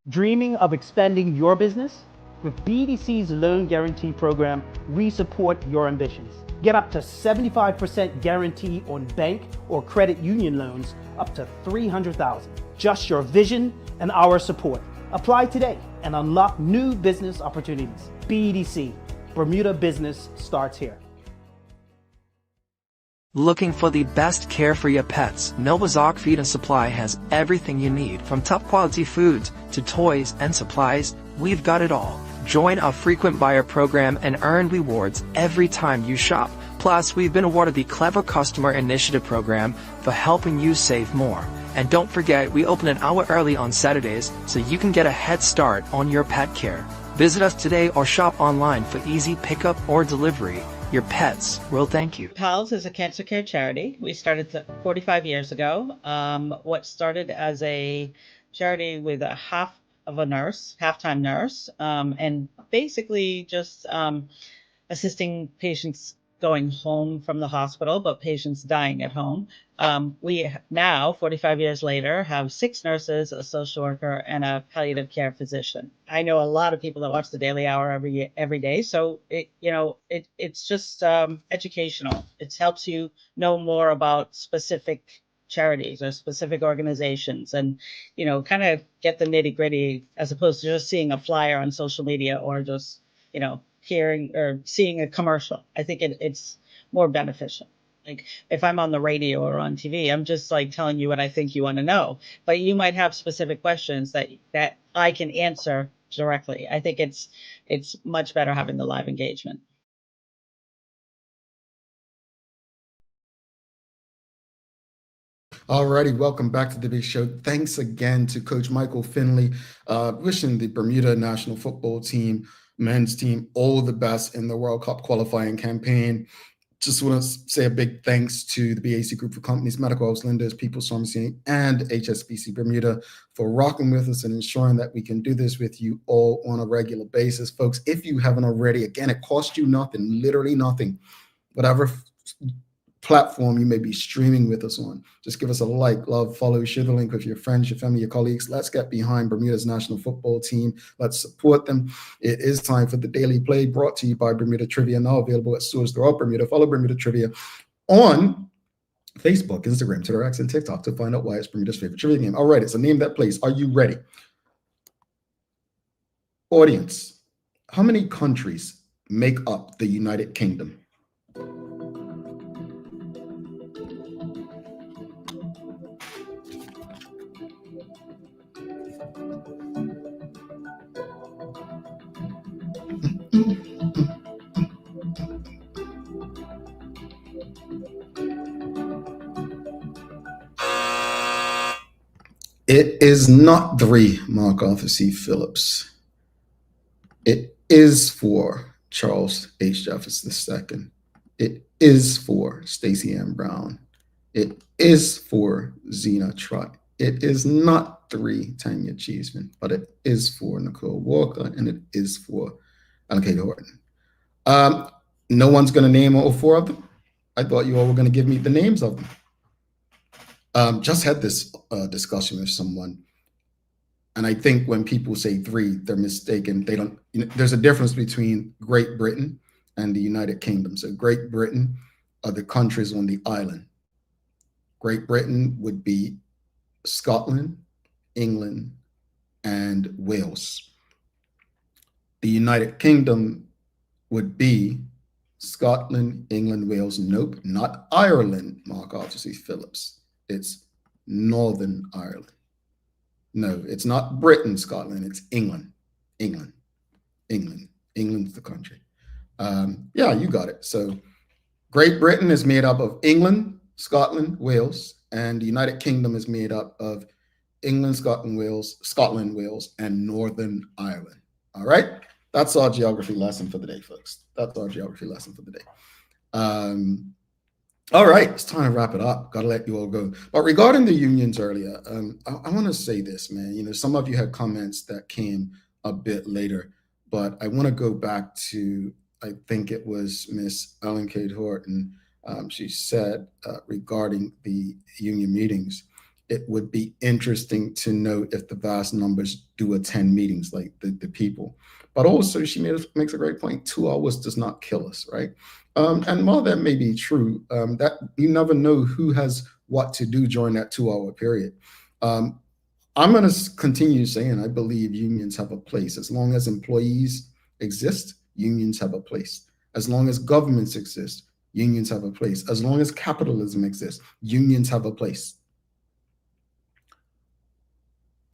Dreaming of expanding your business? With BDC's Loan Guarantee Program, we support your ambitions. Get up to 75% guarantee on bank or credit union loans up to $300,000. Just your vision and our support. Apply today and unlock new business opportunities. BDC, Bermuda Business starts here. Looking for the best care for your pets? Novazoc Feed and Supply has everything you need, from top quality foods to toys and supplies. We've got it all. Join our frequent buyer program and earn rewards every time you shop. Plus, we've been awarded the Clever Customer Initiative program for helping you save more. And don't forget, we open an hour early on Saturdays so you can get a head start on your pet care. Visit us today or shop online for easy pickup or delivery. Your pets will thank you. PALS is a cancer care charity. We started 45 years ago. What started as a charity with a half-time nurse, and basically just assisting patients going home from the hospital, but patients dying at home. We now, 45 years later, have 6 nurses, a social worker, and a palliative care physician. I know a lot of people that watch the Daily Hour every day, so it's just educational. It helps you know more about specific charities or specific organizations, and kind of get the nitty gritty as opposed to just seeing a flyer on social media or just hearing or seeing a commercial. I think it's more beneficial. Like if I'm on the radio or on TV, I'm just like telling you what I think you want to know, but you might have specific questions that I can answer directly. I think it's much better having the live engagement. Alrighty, welcome back to the big show. Thanks again to Coach Michael Findlay, wishing the Bermuda national football team, men's team, all the best in the World Cup qualifying campaign. Just want to say a big thanks to the BAC Group of Companies, Medical House Lenders, People's Pharmacy, and HSBC Bermuda for rocking with us and ensuring that we can do this with you all on a regular basis. Folks, if you haven't already, again, it costs you nothing, literally nothing. Whatever platform you may be streaming with us on, just give us a like, love, follow, share the link with your friends, your family, your colleagues. Let's get behind Bermuda's national football team. Let's support them. It is time for the Daily Play, brought to you by Bermuda Trivia, now available at stores throughout Bermuda. Follow Bermuda Trivia on Facebook, Instagram, Twitter, X, and TikTok to find out why it's Bermuda's favorite trivia game. All right, it's a name that plays. Are you ready? Audience, how many countries make up the United Kingdom? It is not 3, Mark Arthur C. Phillips. It is 4, Charles H. Jefferson II. It is 4, Stacey Ann Brown. It is 4, Zena Trott. It is not 3, Tanya Cheeseman, but it is 4, Nicole Walker, and it is 4, Ellen K. Horton. No one's going to name all 4 of them. I thought you all were going to give me the names of them. Just had this discussion with someone, and I think when people say 3, they're mistaken. They don't. There's a difference between Great Britain and the United Kingdom. So Great Britain are the countries on the island. Great Britain would be Scotland, England, and Wales. The United Kingdom would be Scotland, England, Wales. Nope, not Ireland, Mark Arthur C. Phillips. It's Northern Ireland. No, it's not Britain, Scotland. It's England. England's the country. Yeah, you got it. So Great Britain is made up of England, Scotland, Wales, and the United Kingdom is made up of England, Scotland, Wales, and Northern Ireland. All right. That's our geography lesson for the day, folks. That's our geography lesson for the day. All right, it's time to wrap it up. Got to let you all go. But regarding the unions earlier, I want to say this, man. You know, some of you had comments that came a bit later, but I want to go back to, I think it was Miss Ellen Kate Horton. She said regarding the union meetings, it would be interesting to know if the vast numbers do attend meetings, like the people. But also, she makes a great point. 2 hours does not kill us, right? And while that may be true, that you never know who has what to do during that 2-hour period. I'm going to continue saying I believe unions have a place. As long as employees exist, unions have a place. As long as governments exist, unions have a place. As long as capitalism exists, unions have a place.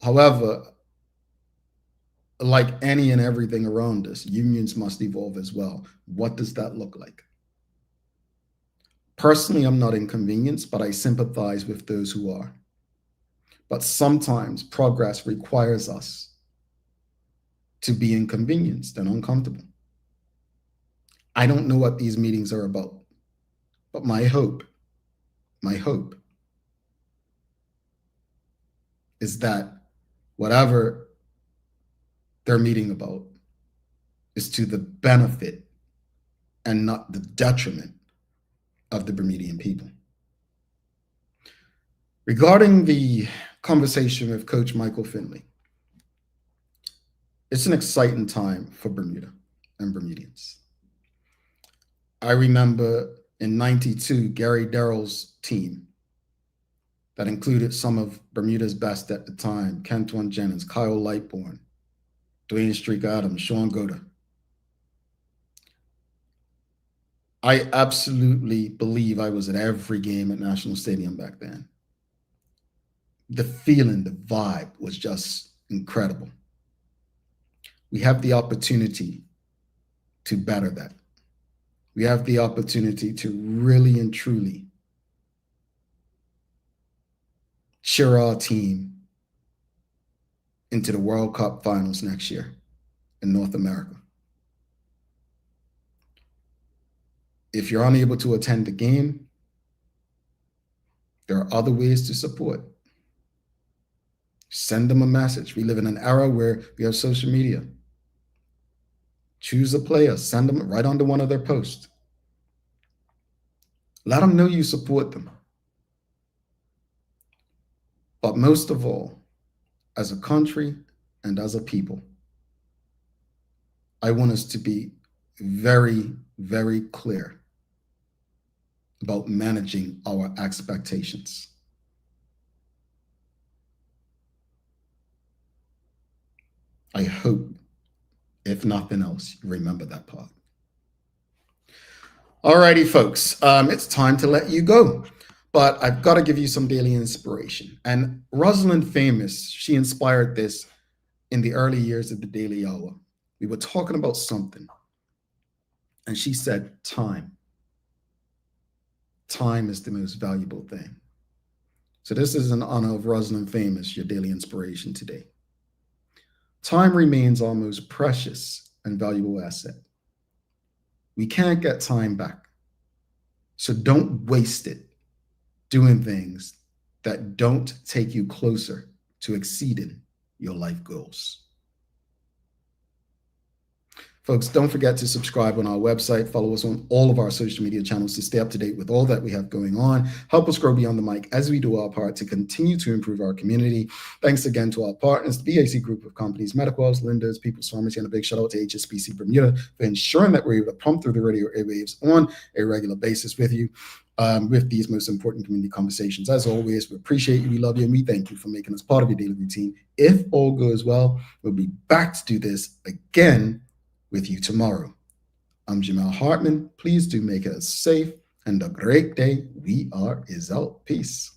However, like any and everything around us, unions must evolve as well. What does that look like? Personally, I'm not inconvenienced, but I sympathize with those who are. But sometimes progress requires us to be inconvenienced and uncomfortable. I don't know what these meetings are about, but my hope is that whatever they're meeting about is to the benefit and not the detriment of the Bermudian people. Regarding the conversation with Coach Michael Findlay, it's an exciting time for Bermuda and Bermudians. I remember in '92, Gary Darrell's team that included some of Bermuda's best at the time, Kenton Jennings, Kyle Lightbourne, Dwayne Streak Adams, Sean Goda. I absolutely believe I was at every game at National Stadium back then. The feeling, the vibe was just incredible. We have the opportunity to better that. We have the opportunity to really and truly cheer our team into the World Cup finals next year in North America. If you're unable to attend the game, there are other ways to support. Send them a message. We live in an era where we have social media. Choose a player, send them right onto one of their posts. Let them know you support them. But most of all, as a country and as a people, I want us to be very, very clear about managing our expectations. I hope, if nothing else, you remember that part. Alrighty, folks, it's time to let you go. But I've got to give you some daily inspiration. And Rosalind Famous, she inspired this in the early years of the Daily Hour. We were talking about something, and she said, time. Time is the most valuable thing. So this is in honor of Rosalind Famous, your daily inspiration today. Time remains our most precious and valuable asset. We can't get time back. So don't waste it doing things that don't take you closer to exceeding your life goals. Folks, don't forget to subscribe on our website. Follow us on all of our social media channels to stay up to date with all that we have going on. Help us grow beyond the mic as we do our part to continue to improve our community. Thanks again to our partners, the BAC Group of Companies, Medical House, Linda's, People's Pharmacy, and a big shout out to HSBC Bermuda for ensuring that we're able to pump through the radio airwaves on a regular basis with you. With these most important community conversations. As always, we appreciate you, we love you, and we thank you for making us part of your daily routine. If all goes well, we'll be back to do this again with you tomorrow. I'm Jamal Hartman. Please do make it a safe and a great day. We are out. Peace.